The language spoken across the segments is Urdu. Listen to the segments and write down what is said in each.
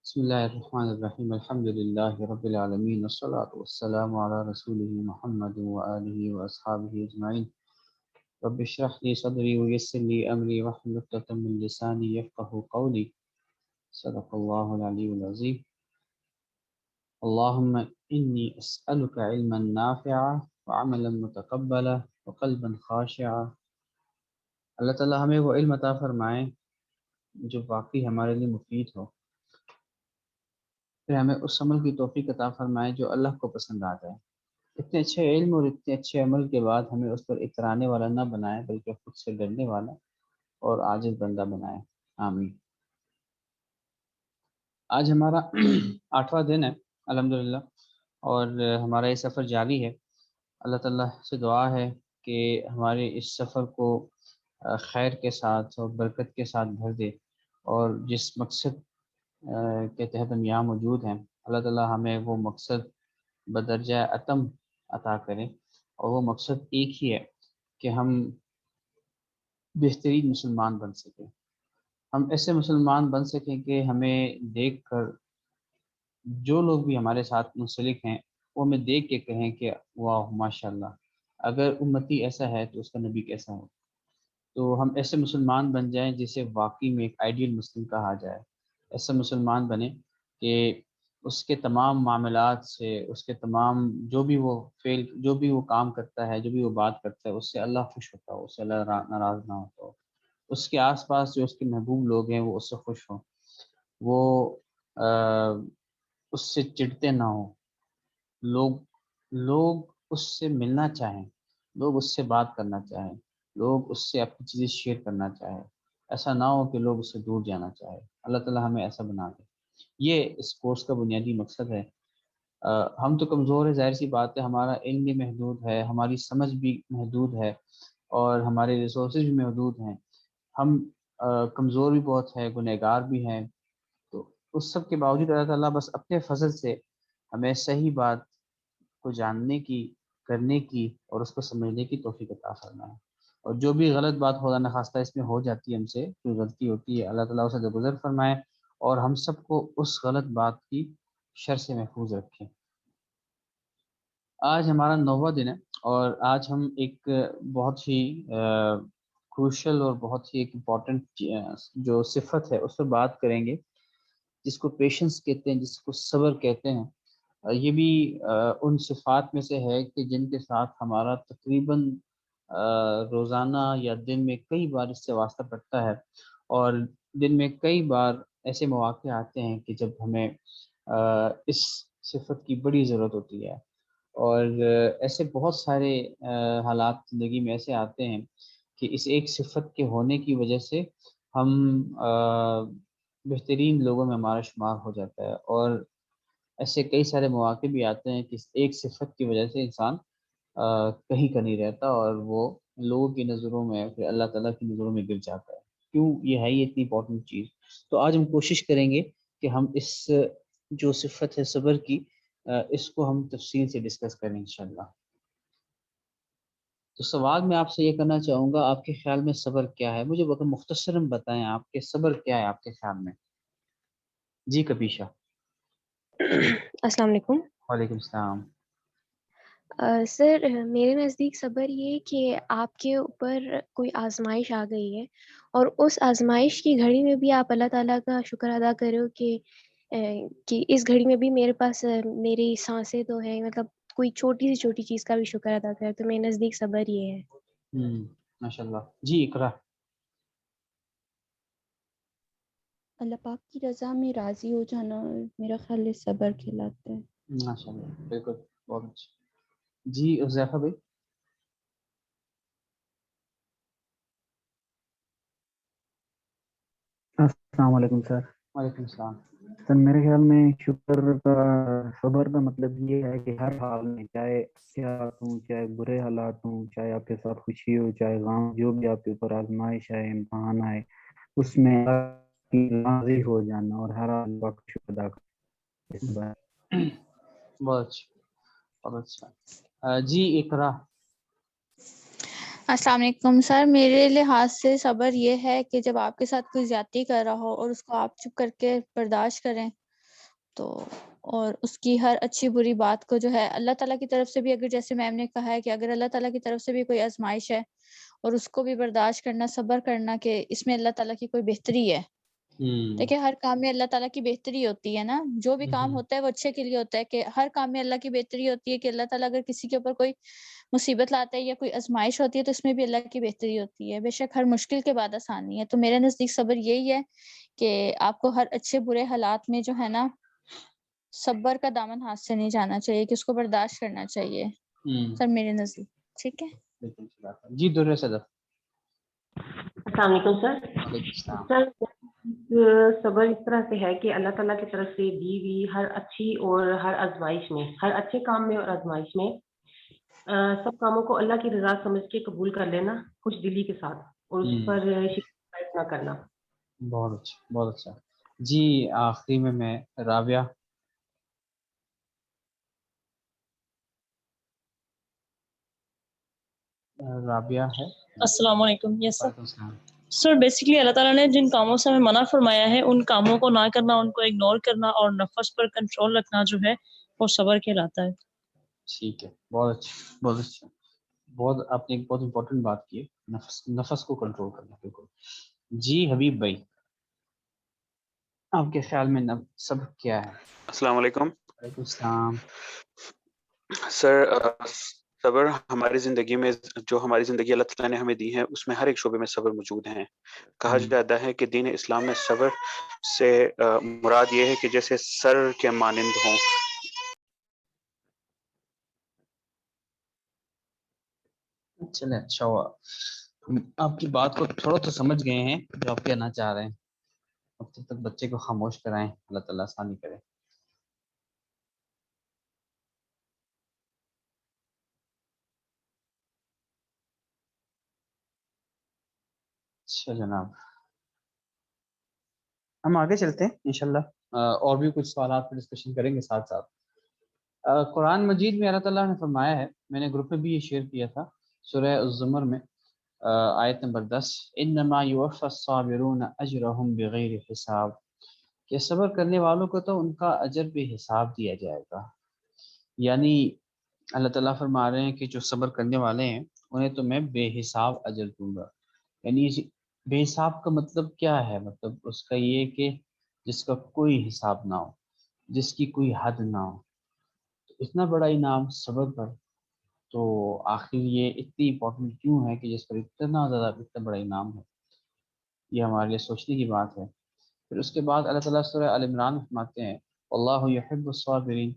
بسم اللہ الرحمن الرحیم الحمد للہ رب العالمین والصلاة والسلام علی رسولہ محمد وآلہ واصحابہ اجمعین رب اشرح لی صدری ویسر لی امری واحلل عقدۃ من لسانی یفقہوا قولی صدق اللہ العلی العظیم اللہم انی اسألک علما نافعا وعملا متقبلا وقلبا خاشعا۔ اللہ تعالی ہمیں وہ علم عطا فرمائے جو واقعی ہمارے لیے مفید ہو، پھر ہمیں اس عمل کی توفیق عطا فرمائے جو اللہ کو پسند آ جائے۔ اتنے اچھے علم اور اتنے اچھے عمل کے بعد ہمیں اس پر اترانے والا نہ بنائے بلکہ خود سے ڈرنے والا اور عاجز بندہ بنائے، آمین۔ آج ہمارا 8واں دن ہے الحمدللہ، اور ہمارا یہ سفر جاری ہے۔ اللہ تعالیٰ سے دعا ہے کہ ہمارے اس سفر کو خیر کے ساتھ اور برکت کے ساتھ بھر دے، اور جس مقصد کے تحت ہم یہاں موجود ہیں، اللہ تعالیٰ ہمیں وہ مقصد بدرجہ اتم عطا کرے، اور وہ مقصد ایک ہی ہے کہ ہم بہترین مسلمان بن سکیں، ہم ایسے مسلمان بن سکیں کہ ہمیں دیکھ کر جو لوگ بھی ہمارے ساتھ منسلک ہیں وہ ہمیں دیکھ کے کہیں کہ واہ ماشاء اللہ، اگر امتی ایسا ہے تو اس کا نبی کیسا ہو۔ تو ہم ایسے مسلمان بن جائیں جسے واقعی میں ایک آئیڈیل مسلم کہا جائے، ایسا مسلمان بنے کہ اس کے تمام معاملات سے، اس کے تمام جو بھی وہ کام کرتا ہے، جو بھی وہ بات کرتا ہے، اس سے اللہ خوش ہوتا ہو، اس سے اللہ ناراض نہ ہوتا ہو، اس کے آس پاس جو اس کے محبوب لوگ ہیں وہ اس سے خوش ہوں، وہ اس سے چڑھتے نہ ہوں، لوگ اس سے ملنا چاہیں، لوگ اس سے بات کرنا چاہیں، لوگ اس سے اپنی چیزیں شیئر کرنا چاہیں، ایسا نہ ہو کہ لوگ اس سے دور جانا چاہیں۔ اللہ تعالیٰ ہمیں ایسا بنا دے، یہ اس کورس کا بنیادی مقصد ہے۔ ہم تو کمزور ہے، ظاہر سی بات ہے، ہمارا علم بھی محدود ہے، ہماری سمجھ بھی محدود ہے، اور ہمارے ریسورسز بھی محدود ہیں، ہم کمزور بھی بہت ہے، گنہگار بھی ہیں۔ تو اس سب کے باوجود اللہ تعالیٰ بس اپنے فضل سے ہمیں صحیح بات کو جاننے کی، کرنے کی اور اس کو سمجھنے کی توفیق عطا فرمائے، اور جو بھی غلط بات خدا نخواستہ اس میں ہو جاتی ہے، ہم سے کوئی غلطی ہوتی ہے، اللہ تعالیٰ اسے درگزر فرمائے اور ہم سب کو اس غلط بات کی شر سے محفوظ رکھے۔ آج ہمارا 9واں دن ہے، اور آج ہم ایک بہت ہی کروشل اور بہت ہی ایک امپورٹنٹ جو صفت ہے اس پر بات کریں گے، جس کو پیشنس کہتے ہیں، جس کو صبر کہتے ہیں۔ یہ بھی ان صفات میں سے ہے کہ جن کے ساتھ ہمارا تقریباً روزانہ یا دن میں کئی بار اس سے واسطہ پڑتا ہے، اور دن میں کئی بار ایسے مواقع آتے ہیں کہ جب ہمیں اس صفت کی بڑی ضرورت ہوتی ہے، اور ایسے بہت سارے حالات زندگی میں ایسے آتے ہیں کہ اس ایک صفت کے ہونے کی وجہ سے ہم بہترین لوگوں میں ہمارا شمار ہو جاتا ہے، اور ایسے کئی سارے مواقع بھی آتے ہیں کہ ایک صفت کی وجہ سے انسان کہیں کا نہیں رہتا، اور وہ لوگوں کی نظروں میں، پھر اللہ تعالیٰ کی نظروں میں گر جاتا ہے۔ کیوں؟ یہ ہے اتنی امپورٹنٹ چیز۔ تو آج ہم کوشش کریں گے کہ ہم اس جو صفت ہے صبر کی، اس کو ہم تفصیل سے ڈسکس کریں انشاءاللہ۔ تو سوال میں آپ سے یہ کرنا چاہوں گا، آپ کے خیال میں صبر کیا ہے؟ مجھے بہت مختصراً بتائیں آپ کے صبر کیا ہے آپ کے خیال میں۔ جی کبیشہ۔ السلام علیکم وعلیکم السلام۔ سر، میرے نزدیک صبر یہ کہ آپ کے اوپر کوئی آزمائش آ گئی ہے، اور اس آزمائش کی گھڑی میں بھی آپ اللہ تعالیٰ کا شکر ادا کرو کہ اس گھڑی میں بھی میرے پاس میری سانسیں تو ہیں، مطلب کوئی چھوٹی سی چھوٹی چیز کا بھی شکر ادا کرے، تو میرے نزدیک صبر یہ ہے۔ ماشاء اللہ۔ جی اقرا۔ اللہ پاک کی رضا میں راضی ہو جانا میرا خیال ہے صبر کہلاتا ہے۔ ماشاء اللہ، بالکل، بہت اچھا۔ جی حذیفہ بھائی۔ السلام علیکم سر۔ وعلیکم السلام۔ سر میرے خیال میں صبر کا مطلب یہ ہے کہ ہر حال میں، چاہے اچھے حالات ہوں، چاہے برے حالات ہوں، چاہے آپ کے ساتھ خوشی ہو، چاہے غم، جو بھی آپ کے اوپر آزمائش ہے، امتحان آئے، اس میں اللہ کی راضی ہو جانا اور ہر حال کا شکر ادا کرنا۔ بہت اچھا، بہت اچھا۔ جی اقرا۔ السلام علیکم سر، میرے لحاظ سے صبر یہ ہے کہ جب آپ کے ساتھ کوئی زیادتی کر رہا ہو اور اس کو آپ چپ کر کے برداشت کریں، تو اور اس کی ہر اچھی بری بات کو جو ہے اللہ تعالیٰ کی طرف سے بھی، اگر جیسے میم نے کہا ہے کہ اگر اللہ تعالیٰ کی طرف سے بھی کوئی آزمائش ہے اور اس کو بھی برداشت کرنا، صبر کرنا کہ اس میں اللہ تعالیٰ کی کوئی بہتری ہے. دیکھیں ہر کام میں اللہ تعالیٰ کی بہتری ہوتی ہے نا، جو بھی کام ہوتا ہے وہ اچھے کے لیے ہوتا ہے، کہ ہر کام میں اللہ کی بہتری ہوتی ہے، کہ اللہ تعالیٰ اگر کسی کے اوپر کوئی مصیبت لاتا ہے یا کوئی آزمائش ہوتی ہے تو اس میں بھی اللہ کی بہتری ہوتی ہے. بے شک ہر مشکل کے بعد آسانی ہے. تو میرے نزدیک صبر یہی ہے کہ آپ کو ہر اچھے برے حالات میں جو ہے نا صبر کا دامن ہاتھ سے نہیں جانا چاہیے، کہ اس کو برداشت کرنا چاہیے سر میرے نزدیک. ٹھیک ہے جی درے صدف. السلام علیکم سر. وعلیکم السلام. سر صبر اس طرح سے ہے کہ اللہ تعالیٰ کی طرف سے دی ہوئی ہر اچھی اور ہر آزمائش میں، ہر اچھے کام میں اور آزمائش میں سب کاموں کو اللہ کی رضا سمجھ کے قبول کر لینا خوش دلی کے ساتھ، اور اس پر شکایت نہ کرنا. بہت اچھا بہت اچھا. جی آخری میں رابعہ. رابعہ ہے. السلام علیکم. یس سر. وعلیکم السلام. سر بیسیکلی اللہ تعالیٰ نے جن کاموں سے ہمیں منع فرمایا ہے ان کاموں کو نہ کرنا، ان کو اگنور کرنا اور نفس پر کنٹرول رکھنا جو ہے وہ صبر کہلاتا ہے. ٹھیک ہے بہت اچھا بہت اچھا. بہت آپ نے ایک بہت امپورٹنٹ بات کی ہے، نفس کو کنٹرول کرنا. بالکل. جی حبیب بھائی آپ کے خیال میں سبق کیا ہے؟ السلام علیکم. وعلیکم السلام. سر صبر ہماری زندگی میں، جو ہماری زندگی اللہ تعالیٰ نے ہمیں دی ہے اس میں ہر ایک شعبے میں صبر موجود ہیں. کہا جاتا ہے کہ دین اسلام میں صبر سے مراد یہ ہے کہ جیسے سر کے مانند ہوں. چلے اچھا ہوا، آپ کی بات کو تھوڑا تو سمجھ گئے ہیں جو آپ کہنا چاہ رہے ہیں. اب تب تک بچے کو خاموش کرائیں، اللہ تعالیٰ آسانی کرے. اچھا جناب ہم آگے چلتے ہیں انشاءاللہ، اور بھی کچھ سوالات پر ڈسکشن کریں گے ساتھ ساتھ. قرآن مجید میں اللہ تعالیٰ نے فرمایا ہے، میں نے گروپ میں بھی یہ شیئر کیا تھا، سورہ الزمر میں آیت نمبر 10، انما یوفی الصابرون اجرہم بغیر حساب، کہ صبر کرنے والوں کو تو ان کا اجر بے حساب دیا جائے گا. یعنی اللہ تعالیٰ فرما رہے ہیں کہ جو صبر کرنے والے ہیں انہیں تو میں بے حساب اجر دوں گا. یعنی بے حساب کا مطلب کیا ہے؟ مطلب اس کا یہ کہ جس کا کوئی حساب نہ ہو، جس کی کوئی حد نہ ہو. تو اتنا بڑا انعام صبر پر، تو آخر یہ اتنی امپورٹنٹ کیوں ہے کہ جس پر اتنا بڑا انعام ہے؟ یہ ہمارے لیے سوچنے کی بات ہے. پھر اس کے بعد اللہ تعالیٰ سورہ آل عمران میں فرماتے ہیں اللہ یحب الصابرین،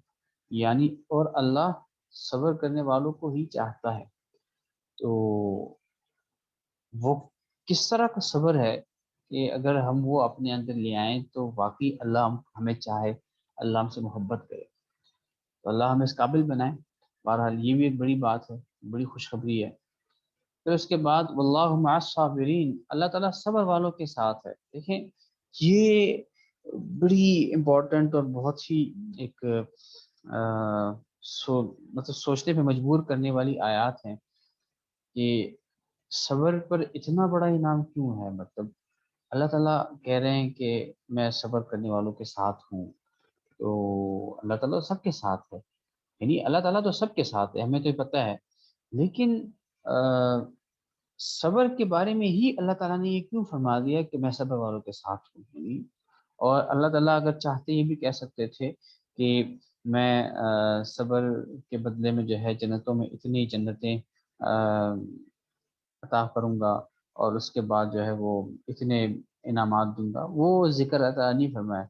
یعنی اور اللہ صبر کرنے والوں کو ہی چاہتا ہے. تو وہ کس طرح کا صبر ہے کہ اگر ہم وہ اپنے اندر لے آئیں تو واقعی اللہ ہمیں چاہے، اللہ ہم سے محبت کرے، تو اللہ ہمیں اس قابل بنائے. بہرحال یہ بھی ایک بڑی بات ہے، بڑی خوشخبری ہے. پھر اس کے بعد واللہ مع الصابرین، اللہ تعالیٰ صبر والوں کے ساتھ ہے. دیکھیں یہ بڑی امپورٹنٹ اور بہت ہی ایک مطلب سوچنے پہ مجبور کرنے والی آیات ہیں کہ صبر پر اتنا بڑا انعام کیوں ہے. مطلب اللہ تعالیٰ کہہ رہے ہیں کہ میں صبر کرنے والوں کے ساتھ ہوں. تو اللہ تعالیٰ سب کے ساتھ ہے، یعنی اللہ تعالیٰ تو سب کے ساتھ ہے، ہمیں تو یہ پتہ ہے. لیکن صبر کے بارے میں ہی اللہ تعالیٰ نے یہ کیوں فرما دیا کہ میں صبر والوں کے ساتھ ہوں؟ یعنی اور اللہ تعالیٰ اگر چاہتے یہ بھی کہہ سکتے تھے کہ میں صبر کے بدلے میں جو ہے جنتوں میں اتنی جنتیں عطا کروں گا اور اس کے بعد جو ہے وہ اتنے انعامات دوں گا. وہ ذکر اللہ تعالیٰ نہیں فرمایا.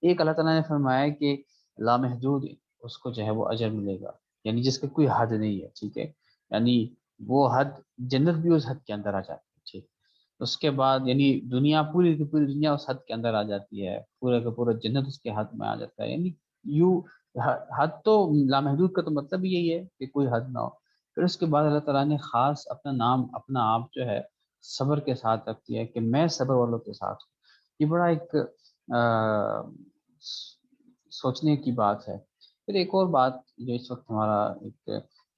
ایک اللہ تعالیٰ نے فرمایا کہ لامحدود اس کو جو ہے وہ اجر ملے گا، یعنی جس کا کوئی حد نہیں ہے. ٹھیک ہے، یعنی وہ حد جنت بھی اس حد کے اندر آ جاتی ہے. ٹھیک، اس کے بعد یعنی دنیا پوری کی پوری دنیا اس حد کے اندر آ جاتی ہے، پورا کا پورا جنت اس کے حد میں آ جاتا ہے. یعنی یوں حد تو لامحدود کا تو مطلب یہی ہے کہ کوئی حد نہ ہو. پھر اس کے بعد اللہ تعالیٰ نے خاص اپنا نام اپنا آپ جو ہے صبر کے ساتھ رکھ دیا ہے کہ میں صبر والوں کے ساتھ ہوں. یہ بڑا ایک سوچنے کی بات ہے. پھر ایک اور بات جو اس وقت ہمارا ایک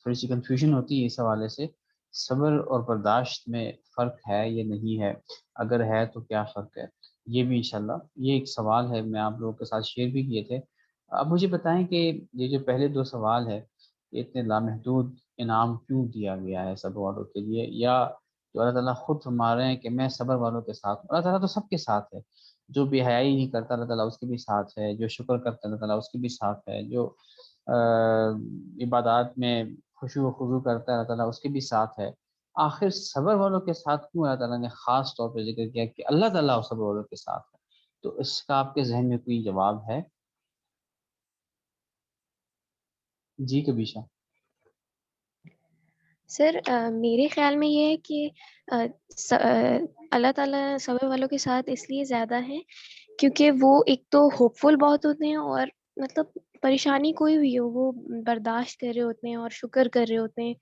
تھوڑی سی کنفیوژن ہوتی ہے اس حوالے سے، صبر اور برداشت میں فرق ہے یا نہیں ہے؟ اگر ہے تو کیا فرق ہے؟ یہ بھی انشاءاللہ یہ ایک سوال ہے، میں آپ لوگوں کے ساتھ شیئر بھی کیے تھے. اب مجھے بتائیں کہ یہ جو پہلے 2 سوال ہے یہ اتنے لامحدود انعام کیوں دیا گیا ہے صبر والوں کے لیے، یا جو اللہ تعالیٰ خود فرما رہے ہیں کہ میں صبر والوں کے ساتھ ہوں؟ اللہ تعالیٰ تو سب کے ساتھ ہے، جو بے حیائی نہیں کرتا اللہ تعالیٰ اس کے بھی ساتھ ہے، جو شکر کرتا اللہ تعالیٰ اس کے بھی ساتھ ہے، جو عبادات میں خشوع و خضوع کرتا ہے اللہ تعالیٰ اس کے بھی ساتھ ہے۔ آخر صبر والوں کے ساتھ کیوں اللہ تعالیٰ نے خاص طور پہ ذکر کیا کہ اللہ تعالیٰ صبر والوں کے ساتھ ہے؟ تو اس کا آپ کے ذہن میں کوئی جواب ہے؟ جی کبیشہ۔ سر میرے خیال میں یہ ہے کہ اللہ تعالیٰ صبر والوں کے ساتھ اس لیے زیادہ ہے کیونکہ وہ ایک تو ہوپ فل بہت ہوتے ہیں، اور مطلب پریشانی کوئی بھی ہو وہ برداشت کر رہے ہوتے ہیں اور شکر کر رہے ہوتے ہیں،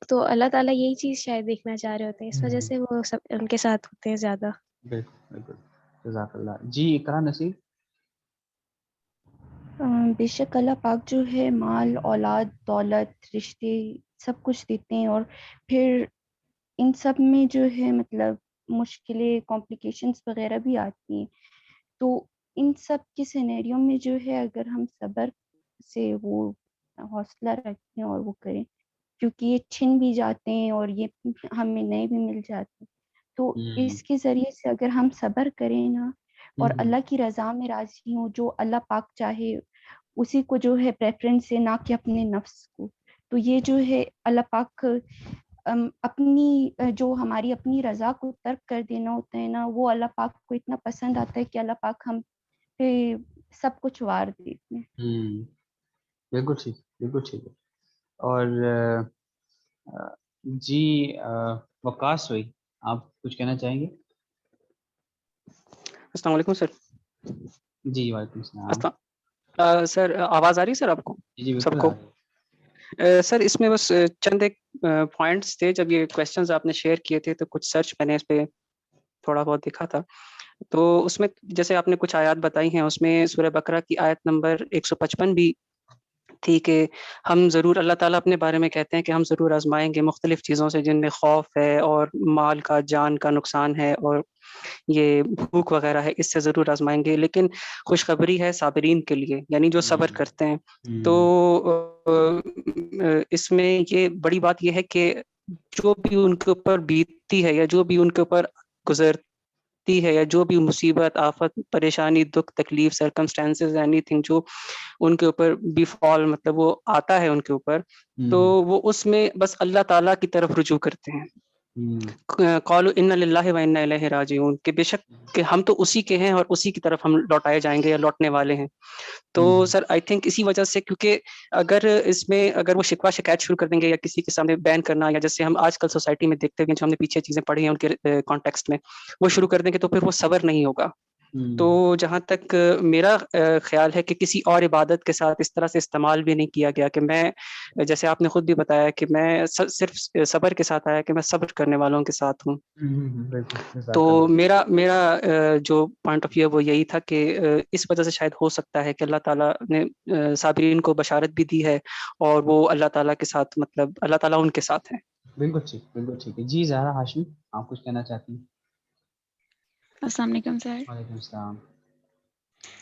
تو اللہ تعالیٰ یہی چیز شاید دیکھنا چاہ رہے ہوتے ہیں، اس وجہ سے وہ سب ان کے ساتھ ہوتے ہیں زیادہ۔ بالکل بالکل، جزاک اللہ۔ جی اقرا نصیر۔ بے شک اللہ پاک جو ہے مال، اولاد، دولت، رشتے سب کچھ دیتے ہیں، اور پھر ان سب میں جو ہے مطلب مشکلیں، کمپلیکیشنز وغیرہ بھی آتی ہیں، تو ان سب کے سینیریو میں جو ہے اگر ہم صبر سے وہ حوصلہ رکھیں اور وہ کریں، کیونکہ یہ چھن بھی جاتے ہیں اور یہ ہمیں نئے بھی مل جاتے ہیں، تو اس کے ذریعے سے اگر ہم صبر کریں نا اور اللہ کی رضا میں راضی ہوں، جو اللہ پاک چاہے اسی کو جو ہے پریفرنس ہے، نہ کہ اپنے نفس کو، تو یہ جو ہے اللہ پاک اپنی جو ہماری اپنی رضا کو ترک کر دینا ہوتا ہے نا، وہ اللہ پاک کو اتنا پسند آتا ہے کہ اللہ پاک ہم پہ سب کچھ وار دیتے ہیں۔ بالکل ٹھیک، بالکل ٹھیک ہے۔ اور جی وقاص بھائی آپ کچھ کہنا چاہیں گے؟ السلام علیکم سر۔ جی وعلیکم السلام۔ سر آواز آ رہی ہے سر آپ کو؟ جی سب بالکل کو؟ سر اس میں بس چند ایک پوائنٹس تھے، جب یہ کویسچنز آپ نے شیئر کیے تھے تو کچھ سرچ میں نے اس پہ تھوڑا بہت دیکھا تھا، تو اس میں جیسے آپ نے کچھ آیات بتائی ہیں، اس میں سورہ بقرہ کی آیت نمبر 155 بھی تھی کہ ہم ضرور، اللہ تعالیٰ اپنے بارے میں کہتے ہیں کہ ہم ضرور آزمائیں گے مختلف چیزوں سے، جن میں خوف ہے اور مال کا، جان کا نقصان ہے اور یہ بھوک وغیرہ ہے، اس سے ضرور آزمائیں گے، لیکن خوشخبری ہے صابرین کے لیے، یعنی جو صبر کرتے ہیں۔ تو اس میں یہ بڑی بات یہ ہے کہ جو بھی ان کے اوپر بیتتی ہے یا جو بھی ان کے اوپر گزرتی ہے یا جو بھی مصیبت، آفت، پریشانی، دکھ، تکلیف، سرکمسٹانسز، اینی تھنگ جو ان کے اوپر بی فال مطلب وہ آتا ہے ان کے اوپر، تو وہ اس میں بس اللہ تعالیٰ کی طرف رجوع کرتے ہیں۔ قالوا ان للہ و انا الیہ راجعون، کہ بے شک کہ ہم تو اسی کے ہیں اور اسی کی طرف ہم لوٹائے جائیں گے یا لوٹنے والے ہیں۔ تو سر آئی تھنک اسی وجہ سے، کیونکہ اگر اس میں اگر وہ شکوہ شکایت شروع کر دیں گے یا کسی کے سامنے بیان کرنا، یا جیسے ہم آج کل سوسائٹی میں دیکھتے ہیں جو ہم نے پیچھے چیزیں پڑھی ہیں ان کے کانٹیکسٹ میں، وہ شروع کر دیں گے تو پھر وہ صبر نہیں ہوگا۔ تو جہاں تک میرا خیال ہے کہ کسی اور عبادت کے ساتھ اس طرح سے استعمال بھی نہیں کیا گیا، کہ میں جیسے آپ نے خود بھی بتایا کہ میں صرف صبر کے ساتھ آیا کہ میں صبر کرنے والوں کے ساتھ ہوں۔ تو میرا جو پوائنٹ آف ویو وہ یہی تھا کہ اس وجہ سے شاید ہو سکتا ہے کہ اللہ تعالیٰ نے صابرین کو بشارت بھی دی ہے، اور وہ اللہ تعالیٰ کے ساتھ مطلب اللہ تعالیٰ ان کے ساتھ ہیں۔ بالکل ٹھیک، بالکل ٹھیک ہے۔ جی زہرا ہاشمی آپ کچھ کہنا چاہتی ہیں؟ السلام علیکم سر۔ وعلیکم السلام۔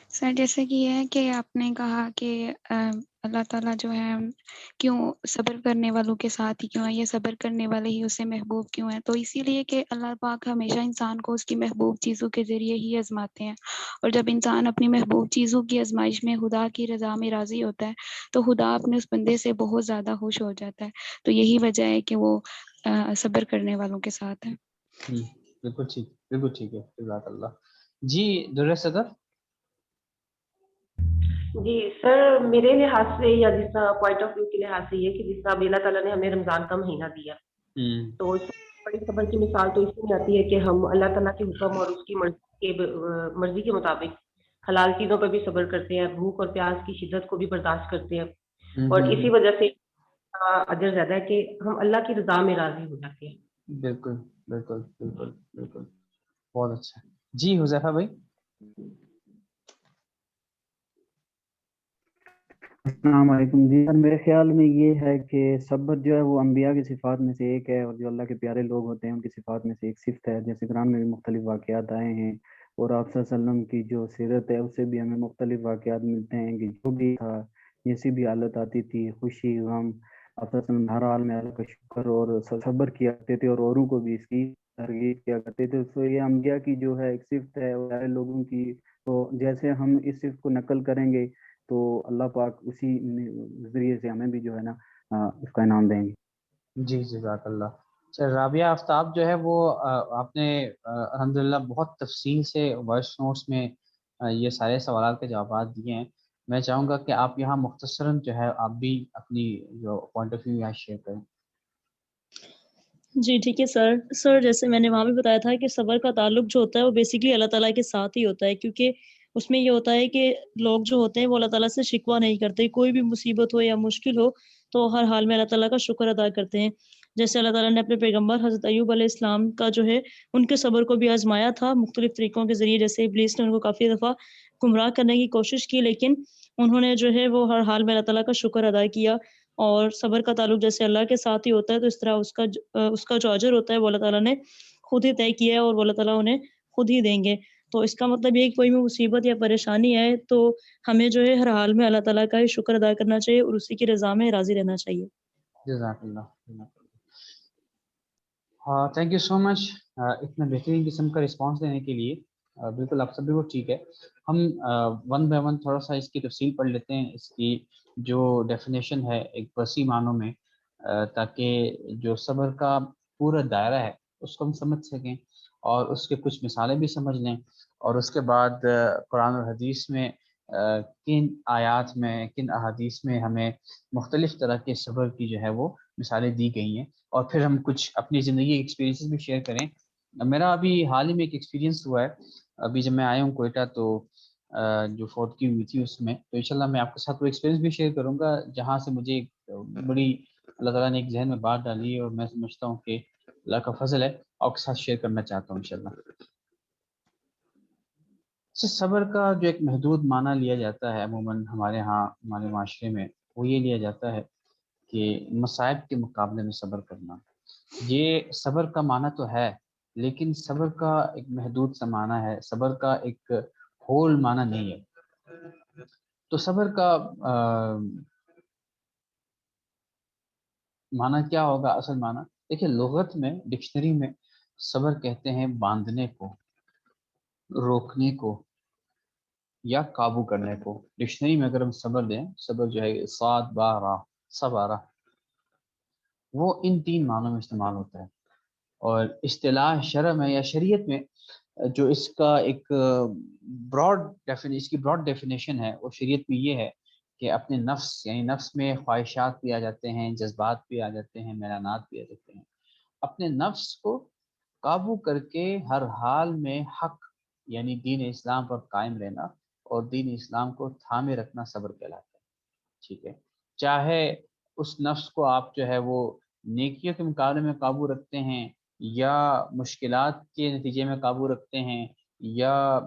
سر جیسے کہ یہ ہے کہ آپ نے کہا کہ اللہ تعالیٰ جو ہے کیوں صبر کرنے والوں کے ساتھ ہی کیوں ہے، یہ صبر کرنے والے ہی اسے محبوب کیوں ہیں، تو اسی لیے کہ اللہ پاک ہمیشہ انسان کو اس کی محبوب چیزوں کے ذریعے ہی آزماتے ہیں، اور جب انسان اپنی محبوب چیزوں کی آزمائش میں خدا کی رضا میں راضی ہوتا ہے تو خدا اپنے اس بندے سے بہت زیادہ خوش ہو جاتا ہے، تو یہی وجہ ہے کہ وہ صبر کرنے والوں کے ساتھ ہے۔ بالکل ٹھیک، بالکل ٹھیک ہے، جزاک اللہ۔ جی در صدر۔ جی سر، میرے لحاظ سے یا جس طرح پوائنٹ آف ویو کے لحاظ سے یہ کہ جس طرح اللہ تعالیٰ نے ہمیں رمضان کا مہینہ دیا، تو اس بڑی صبر کی مثال تو اس میں آتی ہے کہ ہم اللہ تعالیٰ کے حکم اور اس کی مرضی کے مطابق حلال چیزوں پر بھی صبر کرتے ہیں، بھوک اور پیاس کی شدت کو بھی برداشت کرتے ہیں، اور اسی وجہ سے اجر زیادہ ہے کہ ہم اللہ کی رضا میں راضی ہو جاتے ہیں۔ بالکل بالکل بالکل بالکل، بہت اچھا۔ جی حذیفہ بھائی۔ السلام علیکم۔ جی سر، میرے خیال میں یہ ہے کہ صبر جو ہے وہ انبیاء کی صفات میں سے ایک ہے، اور جو اللہ کے پیارے لوگ ہوتے ہیں ان کی صفات میں سے ایک صفت ہے، جیسے قرآن میں بھی مختلف واقعات آئے ہیں، اور آپ صلی اللہ علیہ وسلم کی جو سیرت ہے اسے بھی ہمیں مختلف واقعات ملتے ہیں کہ جو بھی تھا جیسی بھی حالت آتی تھی، خوشی غم، آپ صلی اللہ علیہ وسلم ہر حال میں اللہ کا شکر اور صبر کیا کرتے تھے، اور اوروں کو بھی اس کی ترغیب کیا کرتے تھے. تو یہ انبیاء کی جو ہے ایک صفت ہے اور سارے لوگوں کی. تو جیسے ہم اس صفت کو نقل کریں گے تو اللہ پاک اسی ذریعے سے ہمیں بھی جو ہے نا اس کا انعام دیں گے. جی جزاک اللہ. سر رابعہ آفتاب جو ہے وہ آپ نے الحمدللہ بہت تفصیل سے وائس نوٹس میں یہ سارے سوالات کے جوابات دیے ہیں. میں چاہوں گا کہ آپ یہاں مختصراً جو ہے آپ بھی اپنی جو پوائنٹ آف ویو یہاں شیئر کریں. جی ٹھیک ہے سر جیسے میں نے وہاں بھی بتایا تھا کہ صبر کا تعلق جو ہوتا ہے وہ بیسیکلی اللہ تعالیٰ کے ساتھ ہی ہوتا ہے، کیونکہ اس میں یہ ہوتا ہے کہ لوگ جو ہوتے ہیں وہ اللہ تعالیٰ سے شکوہ نہیں کرتے. کوئی بھی مصیبت ہو یا مشکل ہو تو ہر حال میں اللہ تعالیٰ کا شکر ادا کرتے ہیں. جیسے اللہ تعالیٰ نے اپنے پیغمبر حضرت ایوب علیہ السلام کا جو ہے ان کے صبر کو بھی آزمایا تھا مختلف طریقوں کے ذریعے. جیسے ابلیس نے ان کو کافی دفعہ گمراہ کرنے کی کوشش کی، لیکن انہوں نے جو ہے وہ ہر حال میں اللہ تعالیٰ کا شکر ادا کیا. اور صبر کا تعلق جیسے اللہ کے ساتھ ہی ہوتا ہے، تو اس طرح اس کا جو اجر ہوتا ہے وہ اللہ تعالیٰ نے خود ہی طے کیا ہے اور وہ اللہ تعالیٰ انہیں خود ہی دیں گے. تو اس کا مطلب یہ کہ کوئی بھی مصیبت یا پریشانی آئے تو ہمیں جو ہے ہر حال میں اللہ تعالیٰ کا ہی شکر ادا کرنا چاہیے اور اسی کی رضا میں راضی رہنا چاہیے. جزاک اللہ. ہاں تھینک یو سو مچ اتنا بہترین قسم کا رسپانس دینے کے لیے. بالکل آپ سب بالکل ٹھیک ہے. ہم ون بائی ون تھوڑا سا اس کی تفصیل پڑھ لیتے ہیں، اس کی جو ڈیفینیشن ہے ایک وسیع معنوں میں، تاکہ جو صبر کا پورا دائرہ ہے اس کو ہم سمجھ سکیں اور اس کے کچھ مثالیں بھی سمجھ لیں. اور اس کے بعد قرآن اور حدیث میں کن آیات میں کن احادیث میں ہمیں مختلف طرح کے صبر کی جو ہے وہ مثالیں دی گئی ہیں، اور پھر ہم کچھ اپنی زندگی کے ایکسپیرینسز بھی شیئر کریں. میرا ابھی حال ہی میں ایک ایکسپیرینس ہوا ہے. ابھی جب میں آیا ہوں کوئٹہ تو جو فوت کی ہوئی تھی اس میں، تو انشاءاللہ میں آپ کے ساتھ وہ ایکسپیرینس بھی شیئر کروں گا جہاں سے مجھے ایک بڑی اللہ تعالیٰ نے ایک ذہن میں بات ڈالی ہے، اور میں سمجھتا ہوں کہ اللہ کا فضل ہے. آپ کے ساتھ شیئر کرنا چاہتا ہوں انشاءاللہ. صبر کا جو ایک محدود معنی لیا جاتا ہے عموماً ہمارے ہاں ہمارے معاشرے میں، وہ یہ لیا جاتا ہے کہ مصائب کے مقابلے میں صبر کرنا. یہ صبر کا معنی تو ہے، لیکن صبر کا ایک محدود سا معنی ہے، صبر کا ایک ہول معنی نہیں ہے. تو صبر کا معنی کیا ہوگا؟ اصل معنی دیکھیں، لغت میں ڈکشنری میں صبر کہتے ہیں باندھنے کو، روکنے کو یا قابو کرنے کو. ڈکشنری میں اگر ہم صبر دیں، صبر جو ہے صاد با را صبارہ، وہ ان تین معنوں میں استعمال ہوتا ہے. اور اصطلاح شرع میں یا شریعت میں جو اس کا ایک اس کی براڈ ڈیفینیشن ہے، وہ شریعت میں یہ ہے کہ اپنے نفس یعنی نفس میں خواہشات بھی آ جاتے ہیں، جذبات بھی آ جاتے ہیں، میلانات بھی آ جاتے ہیں. اپنے نفس کو قابو کر کے ہر حال میں حق یعنی دین اسلام پر قائم رہنا اور دین اسلام کو تھامے رکھنا صبر کہلاتا ہے. ٹھیک ہے، چاہے اس نفس کو آپ جو ہے وہ نیکیوں کے مقابلے میں قابو رکھتے ہیں، یا مشکلات کے نتیجے میں قابو رکھتے ہیں، یا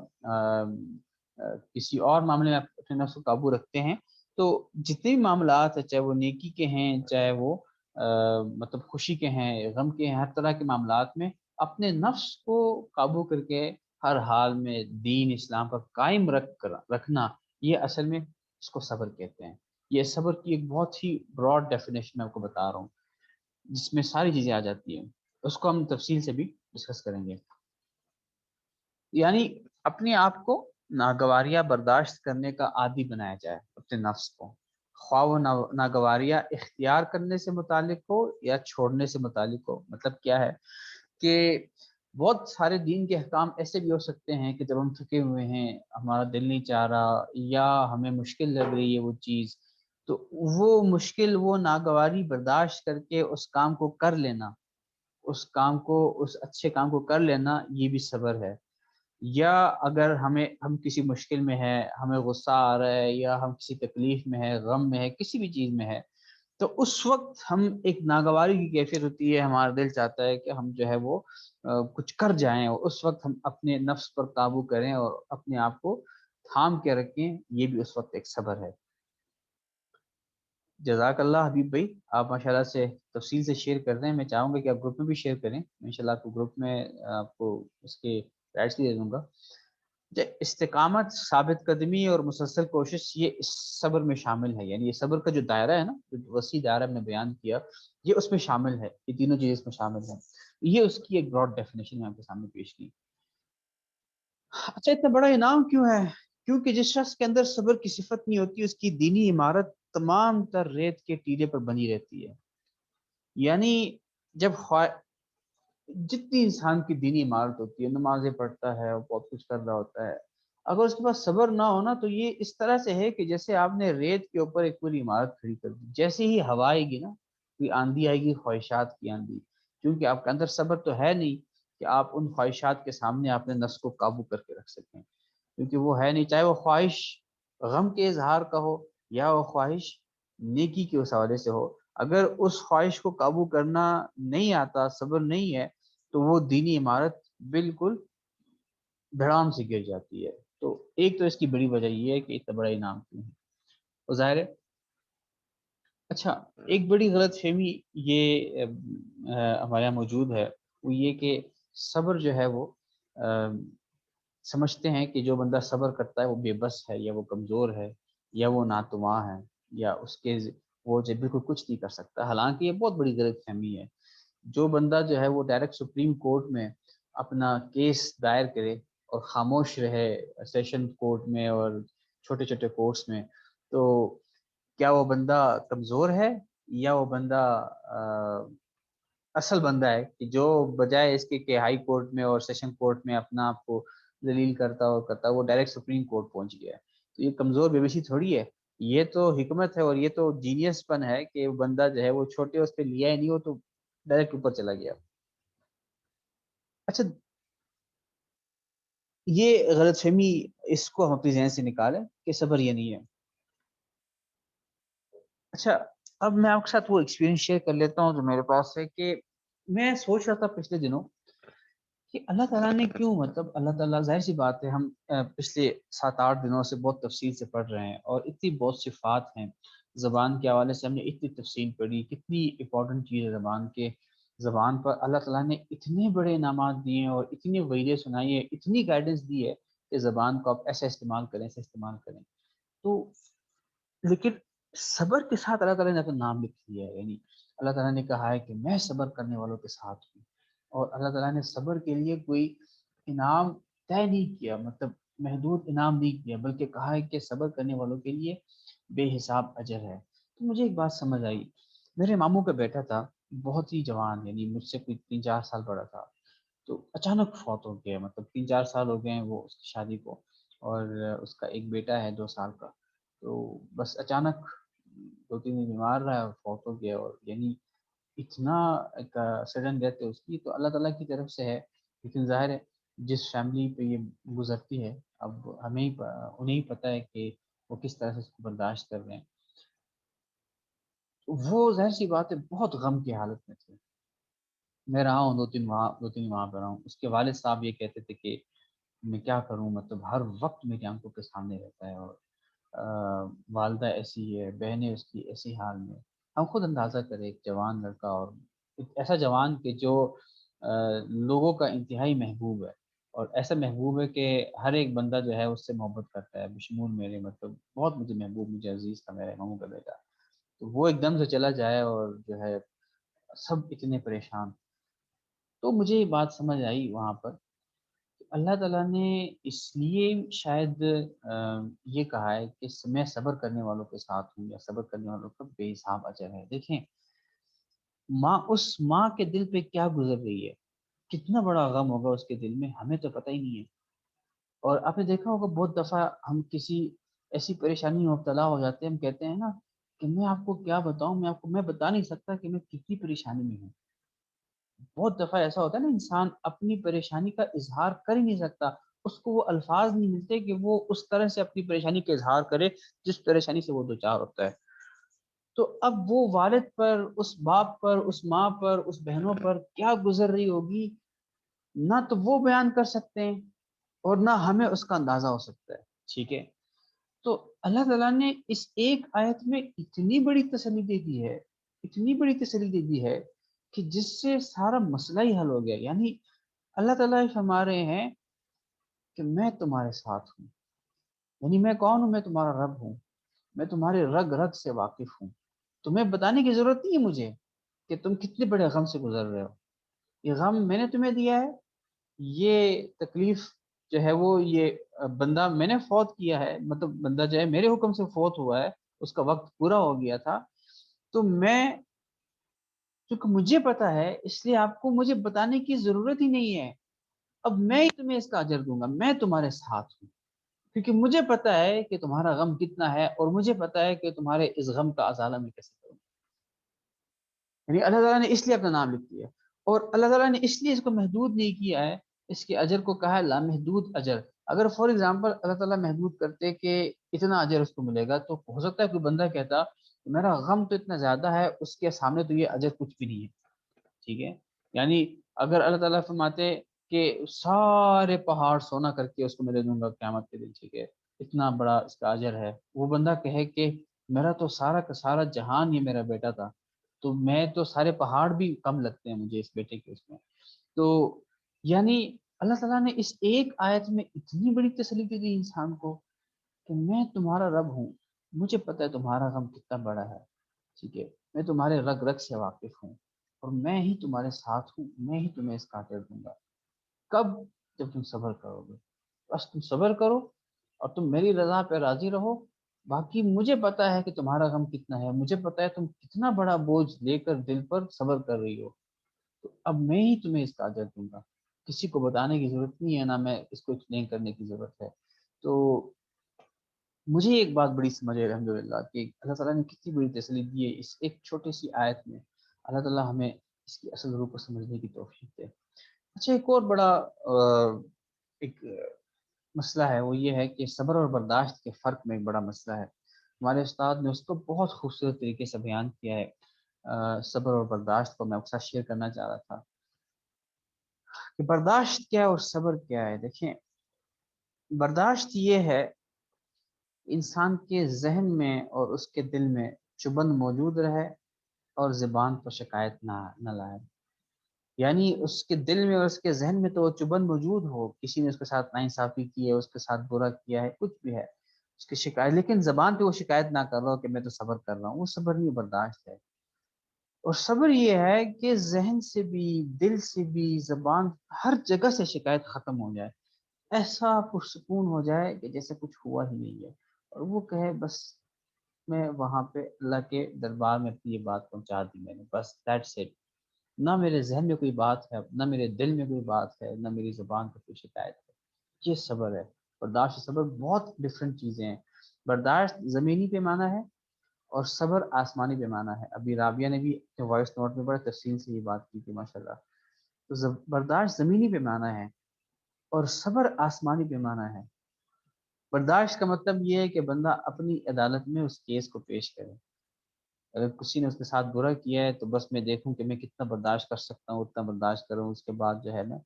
کسی اور معاملے میں اپنے نفس کو قابو رکھتے ہیں، تو جتنے بھی معاملات ہیں، چاہے وہ نیکی کے ہیں، چاہے وہ مطلب خوشی کے ہیں، غم کے ہیں، ہر طرح کے معاملات میں اپنے نفس کو قابو کر کے ہر حال میں دین اسلام پر قائم رکھنا، یہ اصل میں اس کو صبر کہتے ہیں. یہ صبر کی ایک بہت ہی براڈ ڈیفینیشن میں آپ کو بتا رہا ہوں، جس میں ساری چیزیں آ جاتی ہیں. اس کو ہم تفصیل سے بھی ڈسکس کریں گے. یعنی اپنے آپ کو ناگواریاں برداشت کرنے کا عادی بنایا جائے اپنے نفس کو، خواہ وہ ناگواریاں اختیار کرنے سے متعلق ہو یا چھوڑنے سے متعلق ہو. مطلب کیا ہے کہ بہت سارے دین کے احکام ایسے بھی ہو سکتے ہیں کہ جب ہم تھکے ہوئے ہیں، ہمارا دل نہیں چاہ رہا، یا ہمیں مشکل لگ رہی ہے وہ چیز، تو وہ مشکل، وہ ناگواری برداشت کر کے اس کام کو کر لینا، اس اچھے کام کو کر لینا، یہ بھی صبر ہے. یا اگر ہم کسی مشکل میں ہے، ہمیں غصہ آ رہا ہے، یا ہم کسی تکلیف میں ہے، غم میں ہے، کسی بھی چیز میں ہے، تو اس وقت ہم ایک ناگواری کی کیفیت ہوتی ہے، ہمارا دل چاہتا ہے کہ ہم جو ہے وہ کچھ کر جائیں، اور اس وقت ہم اپنے نفس پر قابو کریں اور اپنے آپ کو تھام کے رکھیں. یہ بھی اس وقت ایک صبر ہے. جزاک اللہ حبیب بھائی، آپ ماشاءاللہ سے تفصیل سے شیئر کر رہے ہیں. میں چاہوں گا کہ آپ گروپ میں بھی شیئر کریں. انشاءاللہ آپ کو گروپ میں آپ کو اس کے رائٹس بھی دے دوں گا. استقامت، ثابت قدمی اور مسلسل کوشش یہ اس صبر میں شامل ہے. یعنی یہ صبر کا جو دائرہ ہے نا، جو وسیع دائرہ میں بیان کیا، یہ اس میں شامل ہے. یہ تینوں چیزیں اس میں شامل ہیں. یہ اس کی ایک براڈ ڈیفینیشن میں آپ کے سامنے پیش کی. اچھا، اتنا بڑا انعام کیوں ہے؟ کیونکہ جس شخص کے اندر صبر کی صفت نہیں ہوتی، اس کی دینی عمارت تمام تر ریت کے ٹیلے پر بنی رہتی ہے. یعنی جب جتنی انسان کی دینی عمارت ہوتی ہے، نمازیں پڑھتا ہے، بہت کچھ کر رہا ہوتا ہے، اگر اس کے پاس صبر نہ ہونا تو یہ اس طرح سے ہے کہ جیسے آپ نے ریت کے اوپر ایک پوری عمارت کھڑی کر دی. جیسے ہی ہوا آئے گی نا، کوئی آندھی آئے گی، خواہشات کی آندھی، کیونکہ آپ کے اندر صبر تو ہے نہیں کہ آپ ان خواہشات کے سامنے اپنے نفس کو قابو کر کے رکھ سکیں، کیونکہ وہ ہے نہیں. چاہے وہ خواہش غم کے اظہار کا ہو یا وہ خواہش نیکی کے اس حوالے سے ہو، اگر اس خواہش کو قابو کرنا نہیں آتا، صبر نہیں ہے، تو وہ دینی عمارت بالکل دھڑام سے گر جاتی ہے. تو ایک تو اس کی بڑی وجہ یہ ہے کہ اتنا بڑا انعام کیوں ہے، وہ ظاہر ہے. اچھا، ایک بڑی غلط فہمی یہ ہمارے یہاں موجود ہے، وہ یہ کہ صبر جو ہے وہ سمجھتے ہیں کہ جو بندہ صبر کرتا ہے وہ بے بس ہے، یا وہ کمزور ہے، یا وہ ناتواں ہے، یا اس کے وہ جو بالکل کچھ نہیں کر سکتا. حالانکہ یہ بہت بڑی غلط فہمی ہے. جو بندہ جو ہے وہ ڈائریکٹ سپریم کورٹ میں اپنا کیس دائر کرے اور خاموش رہے سیشن کورٹ میں اور چھوٹے چھوٹے کورٹس میں، تو کیا وہ بندہ کمزور ہے، یا وہ بندہ اصل بندہ ہے کہ جو بجائے اس کے کہ ہائی کورٹ میں اور سیشن کورٹ میں اپنا آپ کو ذلیل کرتا وہ ڈائریکٹ سپریم کورٹ پہنچ گیا ہے؟ تو یہ کمزور بے بسی تھوڑی ہے، یہ تو حکمت ہے، اور یہ تو جینیس پن ہے کہ وہ بندہ جو ہے وہ چھوٹے اس پہ لیا ہی نہیں، ہو تو ڈائریکٹ اوپر چلا گیا. اچھا، یہ غلط فہمی اس کو ہم اپنی ذہن سے نکالیں کہ صبر یہ نہیں ہے. اچھا، اب میں آپ کے ساتھ وہ ایکسپیرینس شیئر کر لیتا ہوں جو میرے پاس ہے. کہ میں سوچ رہا تھا پچھلے دنوں کہ اللہ تعالیٰ نے کیوں، مطلب اللہ تعالیٰ، ظاہر سی بات ہے ہم پچھلے 7-8 دنوں سے بہت تفصیل سے پڑھ رہے ہیں، اور اتنی بہت صفات ہیں زبان کے حوالے سے، ہم نے اتنی تفصیل پڑھی، کتنی امپورٹنٹ چیز ہے زبان کے. زبان پر اللہ تعالیٰ نے اتنے بڑے انعامات دیے ہیں اور اتنی وعیدیں سنائی ہیں، اتنی گائیڈنس دی ہے کہ زبان کو آپ ایسا استعمال کریں، ایسا استعمال کریں. تو لیکن صبر کے ساتھ اللہ تعالیٰ نے اپنا نام لکھ دیا ہے. یعنی اللہ تعالیٰ نے کہا ہے کہ میں صبر کرنے والوں کے ساتھ ہوں، اور اللہ تعالیٰ نے صبر کے لیے کوئی انعام طے نہیں کیا، مطلب محدود انعام نہیں کیا، بلکہ کہا ہے کہ صبر کرنے والوں کے لیے بے حساب اجر ہے. تو مجھے ایک بات سمجھ آئی. میرے ماموں کا بیٹا تھا، بہت ہی جوان، یعنی مجھ سے کوئی 3-4 سال بڑا تھا، تو اچانک فوت ہو گیا. مطلب 3-4 سال ہو گئے ہیں وہ اس کی شادی کو، اور اس کا ایک بیٹا ہے 2 سال کا. تو بس اچانک 2-3 دن بیمار رہا اور فوت ہو گیا. اور یعنی اتنا ایک سڈن ڈیتھ ہے اس کی، تو اللہ تعالیٰ کی طرف سے ہے. لیکن ظاہر ہے جس فیملی پہ یہ گزرتی ہے، اب ہمیں انہیں ہی پتہ ہے کہ وہ کس طرح سے اس کو برداشت کر رہے ہیں. وہ ظاہر سی بات ہے بہت غم کی حالت میں تھے. میں رہا ہوں 2-3 وہاں پہ رہا ہوں. اس کے والد صاحب یہ کہتے تھے کہ میں کیا کروں، مطلب ہر وقت میری آنکھوں کے سامنے رہتا ہے، اور والدہ ایسی ہے، بہنیں اس کی ایسی حال میں. ہم خود اندازہ کریں ایک جوان لڑکا، اور ایک ایسا جوان کہ جو لوگوں کا انتہائی محبوب ہے، اور ایسا محبوب ہے کہ ہر ایک بندہ جو ہے اس سے محبت کرتا ہے، بشمول میرے، مطلب بہت مجھے محبوب، مجھے عزیز تھا میرے ماموں کا بیٹا. تو وہ ایک دم سے چلا جائے اور جو ہے سب اتنے پریشان. تو مجھے یہ بات سمجھ آئی وہاں پر کہ اللہ تعالیٰ نے اس لیے شاید یہ کہا ہے کہ میں صبر کرنے والوں کے ساتھ ہوں، یا صبر کرنے والوں کا بے حساب اجر ہے. دیکھیں اس ماں کے دل پہ کیا گزر رہی ہے، کتنا بڑا غم ہوگا اس کے دل میں، ہمیں تو پتہ ہی نہیں ہے. اور آپ نے دیکھا ہوگا بہت دفعہ ہم کسی ایسی پریشانی میں مبتلا ہو جاتے ہیں، ہم کہتے ہیں نا کہ میں آپ کو کیا بتاؤں، میں بتا نہیں سکتا کہ میں کتنی پریشانی میں ہوں. بہت دفعہ ایسا ہوتا ہے نا، انسان اپنی پریشانی کا اظہار کر ہی نہیں سکتا، اس کو وہ الفاظ نہیں ملتے کہ وہ اس طرح سے اپنی پریشانی کا اظہار کرے جس پریشانی سے وہ دوچار ہوتا ہے. تو اب وہ والد پر، اس باپ پر، اس ماں پر، اس بہنوں پر کیا گزر رہی ہوگی، نہ تو وہ بیان کر سکتے ہیں اور نہ ہمیں اس کا اندازہ ہو سکتا ہے. ٹھیک ہے، تو اللہ تعالیٰ نے اس ایک آیت میں اتنی بڑی تسلی دے دی ہے، اتنی بڑی تسلی دے دی ہے کہ جس سے سارا مسئلہ ہی حل ہو گیا. یعنی اللہ تعالیٰ فرما رہے ہیں کہ میں تمہارے ساتھ ہوں. یعنی میں کون ہوں؟ میں تمہارا رب ہوں، میں تمہارے رگ رگ سے واقف ہوں. تمہیں بتانے کی ضرورت نہیں ہے مجھے کہ تم کتنے بڑے غم سے گزر رہے ہو. یہ غم میں نے تمہیں دیا ہے، یہ تکلیف جو ہے وہ یہ بندہ میں نے فوت کیا ہے، مطلب بندہ جو ہے میرے حکم سے فوت ہوا ہے، اس کا وقت پورا ہو گیا تھا. تو میں چونکہ مجھے پتا ہے اس لیے آپ کو مجھے بتانے کی ضرورت ہی نہیں ہے. اب میں ہی تمہیں اس کا اجر دوں گا، میں تمہارے ساتھ ہوں، کیونکہ مجھے پتا ہے کہ تمہارا غم کتنا ہے، اور مجھے پتا ہے کہ تمہارے اس غم کا ازالہ میں کیسے کروں. یعنی اللہ تعالیٰ نے اس لیے اپنا نام لکھ دیا، اور اللہ تعالیٰ نے اس لیے اس کو محدود نہیں کیا ہے، اس کے اجر کو کہا ہے لامحدود اجر. اگر فار ایگزامپل اللہ تعالیٰ محدود کرتے کہ اتنا اجر اس کو ملے گا، تو ہو سکتا ہے کوئی بندہ کہتا کہ میرا غم تو اتنا زیادہ ہے، اس کے سامنے تو یہ اجر کچھ بھی نہیں ہے. ٹھیک ہے، یعنی اگر اللہ تعالیٰ فرماتے کہ سارے پہاڑ سونا کر کے اس کو میں دے دوں گا قیامت کے دن، ٹھیک ہے، اتنا بڑا اس کا اجر ہے، وہ بندہ کہے کہ میرا تو سارا کا سارا جہان یہ میرا بیٹا تھا، تو میں تو سارے پہاڑ بھی کم لگتے ہیں مجھے اس بیٹے کے اس میں. تو یعنی اللہ تعالیٰ نے اس ایک آیت میں اتنی بڑی تسلی دی تھی انسان کو کہ میں تمہارا رب ہوں، مجھے پتہ ہے تمہارا غم کتنا بڑا ہے، ٹھیک ہے، میں تمہارے رگ رگ سے واقف ہوں، اور میں ہی تمہارے ساتھ ہوں، میں ہی تمہیں اس کا اجر دوں گا. کب؟ جب تم صبر کرو گے. بس تم صبر کرو اور تم میری رضا پہ راضی رہو. باقی مجھے پتا ہے کہ تمہارا غم کتنا ہے، مجھے پتا ہے تم کتنا بڑا بوجھ لے کر دل پر صبر کر رہی ہو، تو اب میں ہی تمہیں اس کا اجر دوں گا. کسی کو بتانے کی ضرورت نہیں ہے، نہ میں اس کو ایکسپلین کرنے کی ضرورت ہے. تو مجھے ایک بات بڑی سمجھ ہے الحمدللہ کہ اللہ تعالیٰ نے کتنی بڑی تسلی دی ہے اس ایک چھوٹی سی آیت میں. اللہ تعالیٰ ہمیں اس کی اصل روح کو سمجھنے کی توفیق دے. اچھا، ایک اور بڑا ایک مسئلہ ہے، وہ یہ ہے کہ صبر اور برداشت کے فرق میں ایک بڑا مسئلہ ہے. ہمارے استاد نے اس کو بہت خوبصورت طریقے سے بیان کیا ہے. صبر اور برداشت کو میں آپ کے ساتھ شیئر کرنا چاہ رہا تھا کہ برداشت کیا ہے اور صبر کیا ہے. دیکھیں، برداشت یہ ہے انسان کے ذہن میں اور اس کے دل میں چبن موجود رہے اور زبان پر شکایت نہ لائے. یعنی اس کے دل میں اور اس کے ذہن میں تو وہ چبن موجود ہو، کسی نے اس کے ساتھ ناانصافی کی ہے، اس کے ساتھ برا کیا ہے، کچھ بھی ہے اس کی شکایت، لیکن زبان پہ وہ شکایت نہ کر رہا ہو کہ میں تو صبر کر رہا ہوں. وہ صبر نہیں، برداشت ہے. اور صبر یہ ہے کہ ذہن سے بھی، دل سے بھی، زبان ہر جگہ سے شکایت ختم ہو جائے، ایسا پرسکون ہو جائے کہ جیسے کچھ ہوا ہی نہیں ہے، اور وہ کہے بس میں وہاں پہ اللہ کے دربار میں اپنی یہ بات پہنچا دی میں نے، بس دیٹس اٹ. نہ میرے ذہن میں کوئی بات ہے، نہ میرے دل میں کوئی بات ہے، نہ میری زبان پہ کوئی شکایت ہے. یہ صبر ہے. برداشت اور صبر بہت ڈفرینٹ چیزیں ہیں. برداشت زمینی پیمانہ ہے اور صبر آسمانی پیمانہ ہے. ابھی رابعہ نے بھی وائس نوٹ میں بڑے تفصیل سے یہ بات کی تھی ماشاءاللہ. تو برداشت زمینی پیمانہ ہے اور صبر آسمانی پیمانہ ہے. برداشت کا مطلب یہ ہے کہ بندہ اپنی عدالت میں اس کیس کو پیش کرے. اگر کسی نے اس کے ساتھ برا کیا ہے تو بس میں دیکھوں کہ میں کتنا برداشت کر سکتا ہوں، اتنا برداشت کروں، اس کے بعد جو ہے نا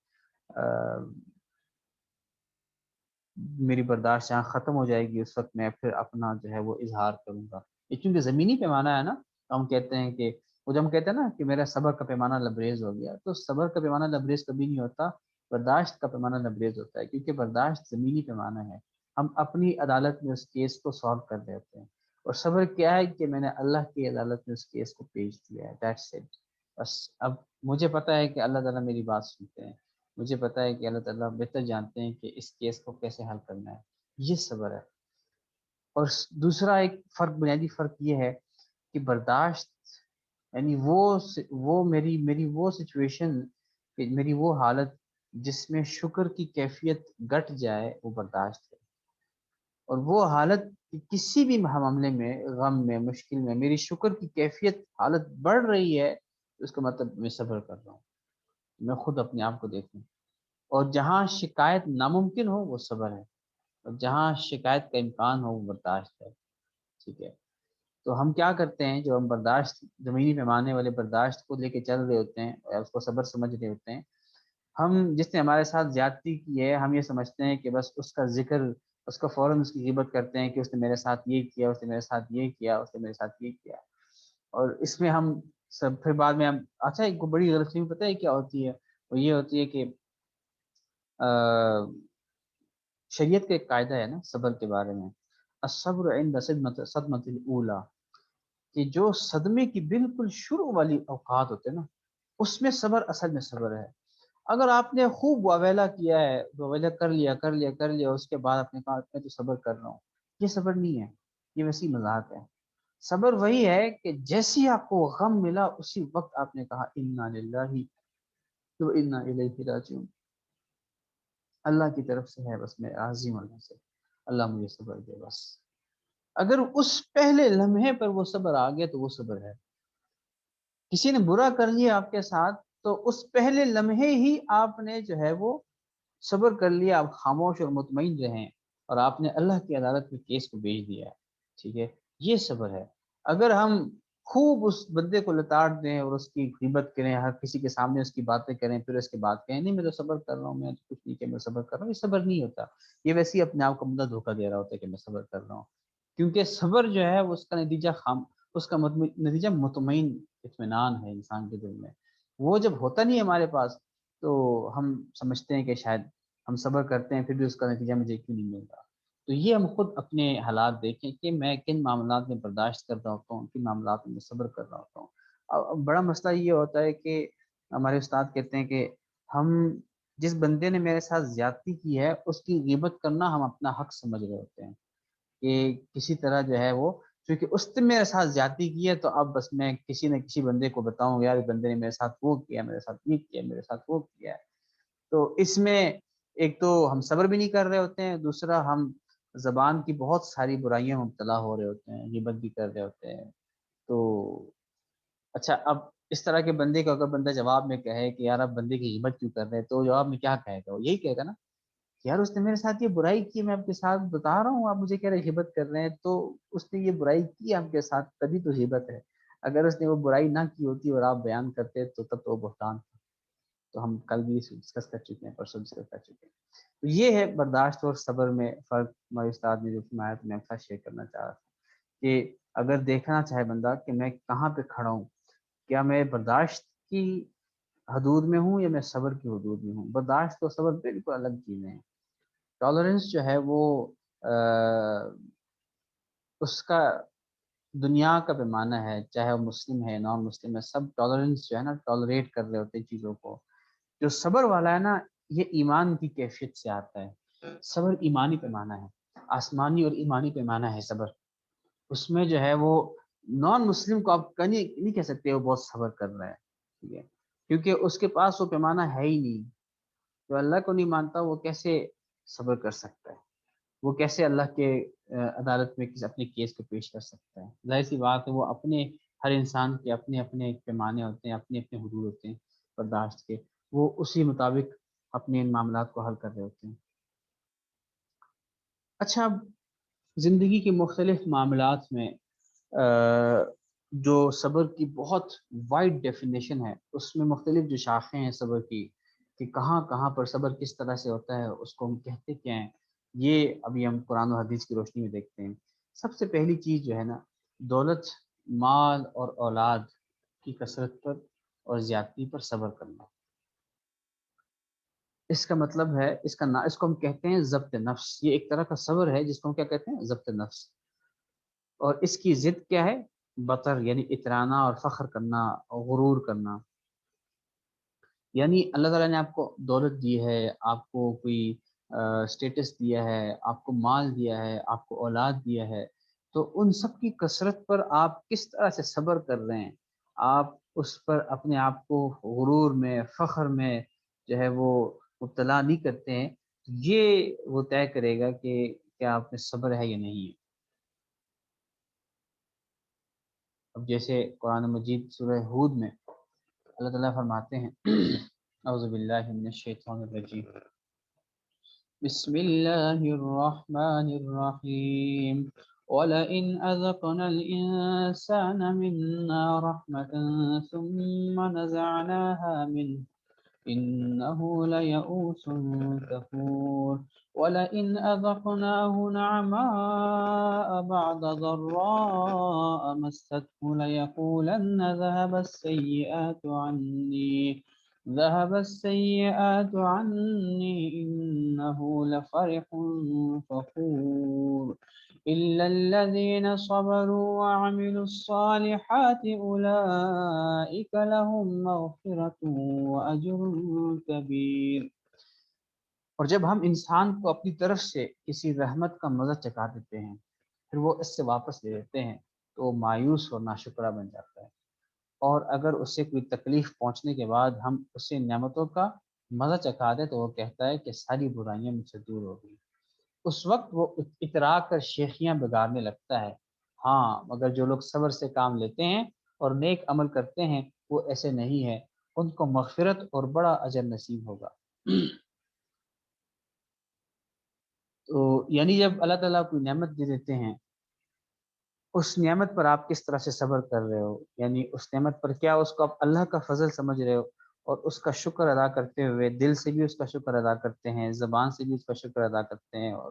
میری برداشت جہاں ختم ہو جائے گی اس وقت میں پھر اپنا جو ہے وہ اظہار کروں گا. یہ چونکہ زمینی پیمانہ ہے نا، ہم کہتے ہیں کہ وہ جب ہم کہتے ہیں نا کہ میرا صبر کا پیمانہ لبریز ہو گیا، تو صبر کا پیمانہ لبریز کبھی نہیں ہوتا، برداشت کا پیمانہ لبریز ہوتا ہے، کیونکہ برداشت زمینی پیمانہ ہے. ہم اپنی عدالت میں اس کیس کو سالو کر دیتے ہیں. اور صبر کیا ہے کہ میں نے اللہ کی عدالت میں اس کیس کو پیش کیا ہے، دیٹس اٹ. بس اب مجھے پتہ ہے کہ اللہ تعالیٰ میری بات سنتے ہیں، مجھے پتہ ہے کہ اللہ تعالیٰ بہتر جانتے ہیں کہ اس کیس کو کیسے حل کرنا ہے. یہ صبر ہے. اور دوسرا ایک فرق، بنیادی فرق یہ ہے کہ برداشت یعنی وہ میری وہ سچویشن، میری وہ حالت جس میں شکر کی کیفیت گھٹ جائے، وہ برداشت ہے. اور وہ حالت کسی بھی معاملے میں، غم میں، مشکل میں میری شکر کی کیفیت حالت بڑھ رہی ہے، تو اس کا مطلب میں صبر کر رہا ہوں، میں خود اپنے آپ کو دیکھوں. اور جہاں شکایت ناممکن ہو وہ صبر ہے، اور جہاں شکایت کا امکان ہو وہ برداشت ہے. ٹھیک ہے، تو ہم کیا کرتے ہیں، جو ہم برداشت زمینی پیمانے والے برداشت کو لے کے چل رہے ہوتے ہیں اور اس کو صبر سمجھ رہے ہوتے ہیں، ہم جس نے ہمارے ساتھ زیادتی کی ہے ہم یہ سمجھتے ہیں کہ بس اس کا ذکر، اس کا فوراً اس کی غیبت کرتے ہیں کہ اس نے میرے ساتھ یہ کیا، اس نے میرے ساتھ یہ کیا، اس نے میرے ساتھ یہ کیا. اور اس میں ہم سب پھر بعد میں ہم اچھا ایک بڑی غلط فہمی پتہ ہے کیا ہوتی ہے، وہ یہ ہوتی ہے کہ شریعت کا ایک قاعدہ ہے نا صبر کے بارے میں، الصبر عند صدمۃ الاولی، کہ جو صدمے کی بالکل شروع والی اوقات ہوتے ہیں نا اس میں صبر اصل میں صبر ہے۔ اگر آپ نے خوب واویلا کیا ہے، واویلا کر لیا اس کے بعد آپ نے کہا میں تو صبر کر رہا ہوں، یہ صبر نہیں ہے، یہ ویسی مذاق ہے۔ صبر وہی ہے کہ جیسی آپ کو غم ملا اسی وقت آپ نے کہا انا للہ و انا الیہ راجعون، اللہ کی طرف سے ہے، بس میں راضی ہوں اللہ سے، اللہ مجھے صبر دے بس۔ اگر اس پہلے لمحے پر وہ صبر آ گیا تو وہ صبر ہے۔ کسی نے برا کر لیا آپ کے ساتھ تو اس پہلے لمحے ہی آپ نے جو ہے وہ صبر کر لیا، آپ خاموش اور مطمئن رہیں اور آپ نے اللہ کی عدالت میں کیس کو بھیج دیا ہے، ٹھیک ہے، یہ صبر ہے۔ اگر ہم خوب اس بندے کو لتاڑ دیں اور اس کی غیبت کریں، ہر کسی کے سامنے اس کی باتیں کریں، پھر اس کے بعد کہیں نہیں میں تو صبر کر رہا ہوں، میں تو کچھ نہیں کہ میں صبر کر رہا ہوں، یہ صبر نہیں ہوتا، یہ ویسے ہی اپنے آپ کو بندہ دھوکہ دے رہا ہوتا ہے کہ میں صبر کر رہا ہوں، کیونکہ صبر جو ہے اس کا نتیجہ اس کا نتیجہ مطمئن اطمینان ہے انسان کے دل میں۔ وہ جب ہوتا نہیں ہے ہمارے پاس تو ہم سمجھتے ہیں کہ شاید ہم صبر کرتے ہیں پھر بھی اس کا نتیجہ مجھے کیوں نہیں ملتا۔ تو یہ ہم خود اپنے حالات دیکھیں کہ میں کن معاملات میں برداشت کر رہا ہوتا ہوں، کن معاملات میں صبر کر رہا ہوتا ہوں۔ اب بڑا مسئلہ یہ ہوتا ہے کہ ہمارے استاد کہتے ہیں کہ ہم جس بندے نے میرے ساتھ زیادتی کی ہے اس کی غیبت کرنا ہم اپنا حق سمجھ رہے ہوتے ہیں کہ کسی طرح جو ہے وہ کیونکہ اس نے میرے ساتھ زیادتی کی ہے تو اب بس میں کسی نہ کسی بندے کو بتاؤں یار اس بندے نے میرے ساتھ وہ کیا، میرے ساتھ یہ کیا، میرے ساتھ وہ کیا ہے۔ تو اس میں ایک تو ہم صبر بھی نہیں کر رہے ہوتے ہیں، دوسرا ہم زبان کی بہت ساری برائیوں میں مبتلا ہو رہے ہوتے ہیں، غیبت بھی کر رہے ہوتے ہیں۔ تو اچھا اب اس طرح کے بندے کو اگر بندہ جواب میں کہے کہ یار اب بندے کی غیبت کیوں کر رہے ہیں تو جواب میں کیا کہے گا؟ وہ یہی کہے گا نا یار اس نے میرے ساتھ یہ برائی کی، میں آپ کے ساتھ بتا رہا ہوں آپ مجھے کہہ رہے غیبت کر رہے ہیں، تو اس نے یہ برائی کی آپ کے ساتھ تبھی تو غیبت ہے، اگر اس نے وہ برائی نہ کی ہوتی اور آپ بیان کرتے تو تب تو وہ بہتان تھا۔ تو ہم کل بھی ڈسکس کر چکے ہیں، پرسوں ڈسکس کر چکے ہیں۔ تو یہ ہے برداشت اور صبر میں فرق، ہمارے استاد نے جو فرمایا تو میں ایسا شیئر کرنا چاہ رہا تھا کہ اگر دیکھنا چاہے بندہ کہ میں کہاں پہ کھڑا ہوں، کیا میں برداشت کی حدود میں ہوں یا میں صبر کی حدود میں ہوں۔ برداشت اور صبر بالکل الگ چیزیں ہیں۔ ٹالرنس جو ہے وہ اس کا دنیا کا پیمانہ ہے، چاہے وہ مسلم ہے نان مسلم ہے، سب ٹالرنس جو ہے نا ٹالریٹ کر رہے ہوتے ہیں چیزوں کو۔ جو صبر والا ہے نا یہ ایمان کی کیفیت سے آتا ہے، صبر ایمانی پیمانہ ہے، آسمانی اور ایمانی پیمانہ ہے صبر۔ اس میں جو ہے وہ نان مسلم کو آپ نہیں کہہ سکتے وہ بہت صبر کر رہا ہے، ٹھیک ہے، کیونکہ اس کے پاس وہ پیمانہ ہے ہی نہیں۔ جو اللہ کو نہیں مانتا وہ کیسے صبر کر سکتا ہے، وہ کیسے اللہ کے عدالت میں اپنے کیس کو پیش کر سکتا ہے؟ ظاہر سی بات ہے وہ اپنے ہر انسان کے اپنے اپنے پیمانے ہوتے ہیں، اپنے اپنے حدود ہوتے ہیں برداشت کے، وہ اسی مطابق اپنے ان معاملات کو حل کر رہے ہوتے ہیں۔ اچھا زندگی کے مختلف معاملات میں جو صبر کی بہت وائڈ ڈیفینیشن ہے، اس میں مختلف جو شاخیں ہیں صبر کی کہ کہاں کہاں پر صبر کس طرح سے ہوتا ہے، اس کو ہم کہتے کیا ہیں، یہ ابھی ہم قرآن و حدیث کی روشنی میں دیکھتے ہیں۔ سب سے پہلی چیز جو ہے نا دولت، مال اور اولاد کی کثرت پر اور زیادتی پر صبر کرنا۔ اس کا مطلب ہے اس کو ہم کہتے ہیں ضبط نفس، یہ ایک طرح کا صبر ہے جس کو ہم کیا کہتے ہیں ضبط نفس، اور اس کی ضد کیا ہے بطر، یعنی اترانا اور فخر کرنا اور غرور کرنا۔ یعنی اللہ تعالیٰ نے آپ کو دولت دی ہے، آپ کو کوئی اسٹیٹس دیا ہے، آپ کو مال دیا ہے، آپ کو اولاد دیا ہے، تو ان سب کی کثرت پر آپ کس طرح سے صبر کر رہے ہیں، آپ اس پر اپنے آپ کو غرور میں فخر میں جو ہے وہ مبتلا نہیں کرتے ہیں، یہ وہ طے کرے گا کہ کیا آپ میں صبر ہے یا نہیں ہے۔ اب جیسے قرآن مجید سورہ ہود میں اللہ تعالیٰ فرماتے ہیں اعوذ باللہ من الشیطان الرجیم بسم اللہ الرحمن الرحیم وَلَئِنْ أَذَقْنَا الْإِنسَانَ مِنَّا رَحْمَةً ثُمَّ نَزَعْنَاهَا مِنْهُ إِنَّهُ لَيَئُوسٌ كَفُورٌ وَلَئِنْ أَذَقْنَاهُ نَعْمَاءَ بَعْدَ ضَرَّاءَ مَسَّتْهُ لَيَقُولَنَّ ذَهَبَ السَّيِّئَاتُ عَنِّي ذهب السيئات عني إنه لفرح فخور إلا الذين صبروا وعملوا الصالحات أولئك لهم مغفرة وأجر كبير۔ اور جب ہم انسان کو اپنی طرف سے کسی رحمت کا مزہ چکھا دیتے ہیں پھر وہ اس سے واپس لے لیتے ہیں تو وہ مایوس اور ناشکرہ بن جاتا ہے، اور اگر اسے کوئی تکلیف پہنچنے کے بعد ہم اسے نعمتوں کا مزہ چکھا دیں تو وہ کہتا ہے کہ ساری برائیاں مجھ سے دور ہو گئی۔ اس وقت وہ اترا کر شیخیاں بگاڑنے لگتا ہے۔ ہاں مگر جو لوگ صبر سے کام لیتے ہیں اور نیک عمل کرتے ہیں وہ ایسے نہیں ہیں، ان کو مغفرت اور بڑا اجر نصیب ہوگا۔ تو یعنی جب اللہ تعالیٰ کوئی نعمت دے دیتے ہیں اس نعمت پر آپ کس طرح سے صبر کر رہے ہو، یعنی اس نعمت پر کیا اس کو آپ اللہ کا فضل سمجھ رہے ہو اور اس کا شکر ادا کرتے ہوئے دل سے بھی اس کا شکر ادا کرتے ہیں، زبان سے بھی اس کا شکر ادا کرتے ہیں اور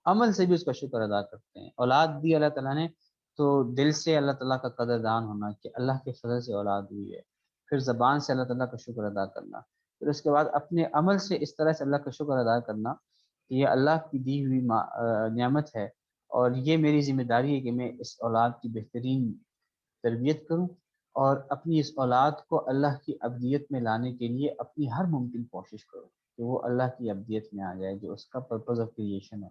عمل سے بھی اس کا شکر ادا کرتے ہیں۔ اولاد دی اللہ تعالیٰ نے تو دل سے اللہ تعالیٰ کا قدردان ہونا کہ اللہ کے فضل سے اولاد ہوئی ہے، پھر زبان سے اللہ تعالیٰ کا شکر ادا کرنا، پھر اس کے بعد اپنے عمل سے اس طرح سے اللہ کا شکر ادا کرنا کہ یہ اللہ کی دی ہوئی نعمت ہے اور یہ میری ذمہ داری ہے کہ میں اس اولاد کی بہترین تربیت کروں اور اپنی اس اولاد کو اللہ کی ابدیت میں لانے کے لیے اپنی ہر ممکن کوشش کروں کہ وہ اللہ کی ابدیت میں آ جائے جو اس کا پرپز آف کریشن ہے۔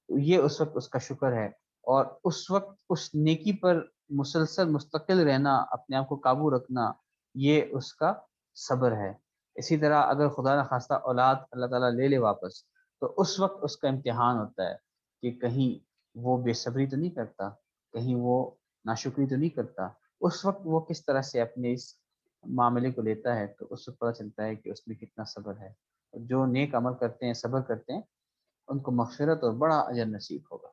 تو یہ اس وقت اس کا شکر ہے، اور اس وقت اس نیکی پر مسلسل مستقل رہنا، اپنے آپ کو قابو رکھنا، یہ اس کا صبر ہے۔ اسی طرح اگر خدا نہ خواستہ اولاد اللہ تعالیٰ لے لے واپس تو اس وقت اس کا امتحان ہوتا ہے کہ کہیں وہ بے صبری تو نہیں کرتا، کہیں وہ ناشکری تو نہیں کرتا۔ اس وقت وہ کس طرح سے اپنے اس معاملے کو لیتا ہے تو اس وقت پتہ چلتا ہے کہ اس میں کتنا صبر ہے۔ جو نیک عمل کرتے ہیں، صبر کرتے ہیں، ان کو مغفرت اور بڑا اجر نصیب ہوگا۔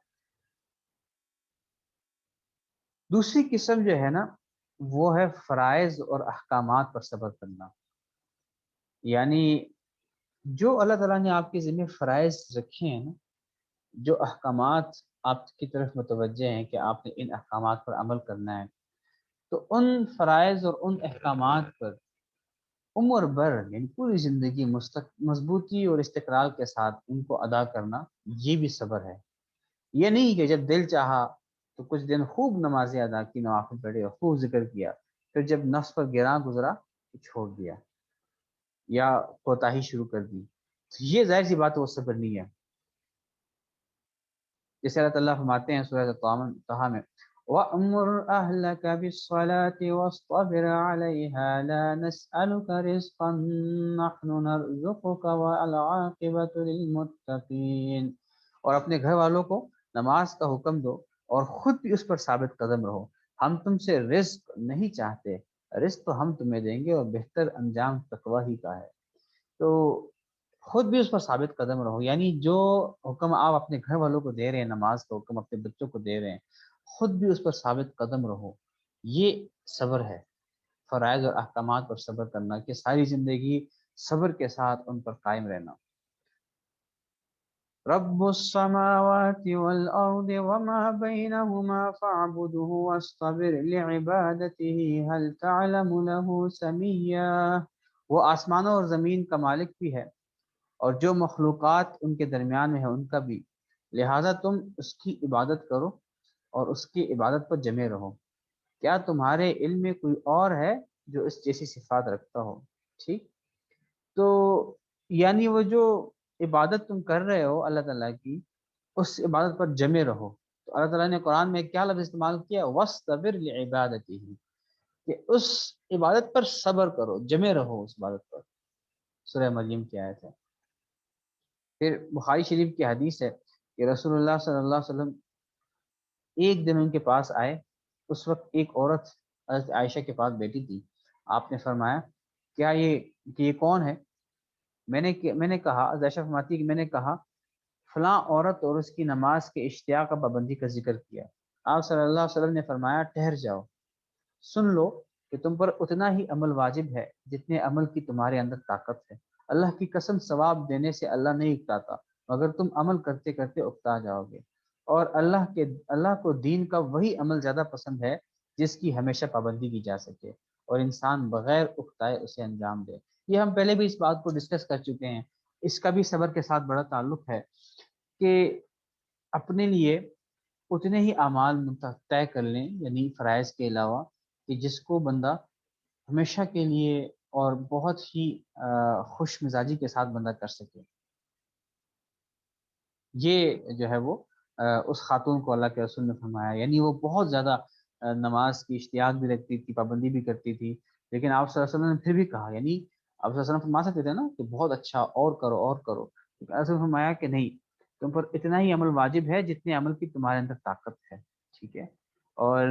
دوسری قسم جو ہے نا وہ ہے فرائض اور احکامات پر صبر کرنا، یعنی جو اللہ تعالیٰ نے آپ کے ذمہ فرائض رکھے ہیں نا، جو احکامات آپ کی طرف متوجہ ہیں کہ آپ نے ان احکامات پر عمل کرنا ہے، تو ان فرائض اور ان احکامات پر عمر بھر یعنی پوری زندگی مضبوطی اور استقرار کے ساتھ ان کو ادا کرنا، یہ بھی صبر ہے۔ یہ نہیں کہ جب دل چاہا تو کچھ دن خوب نمازیں ادا کی، نوافل پڑھے اور خوب ذکر کیا، پھر جب نفس پر گراں گزرا تو چھوڑ دیا یا کوتاہی شروع کر دی، تو یہ ظاہر سی بات ہے وہ صبر نہیں ہے۔ جیسے اللہ تعالیٰ فرماتے ہیں سورہ طٰہٰ میں وَأْمُرْ أَهْلَكَ بِالصَّلَاةِ وَاصْطَبِرْ عَلَيْهَا لَا نَسْأَلُكَ رِزْقًا نَحْنُ نَرْزُقُكَ وَالْعَاقِبَةُ لِلْمُتَّقِينَ، اور اپنے گھر والوں کو نماز کا حکم دو اور خود بھی اس پر ثابت قدم رہو، ہم تم سے رزق نہیں چاہتے، رزق تو ہم تمہیں دیں گے اور بہتر انجام تقوی ہی کا ہے۔ تو خود بھی اس پر ثابت قدم رہو، یعنی جو حکم آپ اپنے گھر والوں کو دے رہے ہیں، نماز کا حکم اپنے بچوں کو دے رہے ہیں، خود بھی اس پر ثابت قدم رہو، یہ صبر ہے۔ فرائض اور احکامات پر صبر کرنا کہ ساری زندگی صبر کے ساتھ ان پر قائم رہنا۔ رب السماوات والارض وما بينهما فاعبده واصطبر لعبادته هل تعلم له سميا، وہ آسمانوں اور زمین کا مالک بھی ہے اور جو مخلوقات ان کے درمیان میں ہے ان کا بھی، لہذا تم اس کی عبادت کرو اور اس کی عبادت پر جمے رہو، کیا تمہارے علم میں کوئی اور ہے جو اس جیسی صفات رکھتا ہو؟ ٹھیک، تو یعنی وہ جو عبادت تم کر رہے ہو اللہ تعالیٰ کی، اس عبادت پر جمے رہو۔ تو اللہ تعالیٰ نے قرآن میں کیا لفظ استعمال کیا؟ وَاصْطَبِرْ لِعِبَادَتِهِ، کہ اس عبادت پر صبر کرو، جمے رہو اس عبادت پر۔ سورہ مریم کی آیت ہے۔ پھر بخاری شریف کی حدیث ہے کہ رسول اللہ صلی اللہ علیہ وسلم ایک دن ان کے پاس آئے، اس وقت ایک عورت حضرت عائشہ کے پاس بیٹھی تھی، آپ نے فرمایا کیا یہ کون ہے؟ میں نے کہا، عائشہ فرماتی کہ میں نے کہا فلاں عورت اور اس کی نماز کے اشتیاق کا پابندی کا ذکر کیا۔ آپ صلی اللہ علیہ وسلم نے فرمایا ٹھہر جاؤ، سن لو کہ تم پر اتنا ہی عمل واجب ہے جتنے عمل کی تمہارے اندر طاقت ہے، اللہ کی قسم ثواب دینے سے اللہ نہیں اکتاتا مگر تم عمل کرتے کرتے اکتا جاؤ گے، اور اللہ کو دین کا وہی عمل زیادہ پسند ہے جس کی ہمیشہ پابندی کی جا سکے اور انسان بغیر اکتائے اسے انجام دے۔ یہ ہم پہلے بھی اس بات کو ڈسکس کر چکے ہیں. اس کا بھی صبر کے ساتھ بڑا تعلق ہے کہ اپنے لیے اتنے ہی اعمال طے کر لیں، یعنی فرائض کے علاوہ، کہ جس کو بندہ ہمیشہ کے لیے اور بہت ہی خوش مزاجی کے ساتھ بندہ کر سکے. یہ جو ہے وہ اس خاتون کو اللہ کے رسول نے فرمایا، یعنی وہ بہت زیادہ نماز کی اشتیاق بھی رکھتی تھی، پابندی بھی کرتی تھی، لیکن آپ صلی اللہ علیہ وسلم نے پھر بھی کہا، یعنی آپ صلی اللہ علیہ وسلم فرما سکتے تھے نا کہ بہت اچھا اور کرو اور کرو، لیکن ایسا فرمایا کہ نہیں، تم پر اتنا ہی عمل واجب ہے جتنے عمل کی تمہارے اندر طاقت ہے. ٹھیک ہے، اور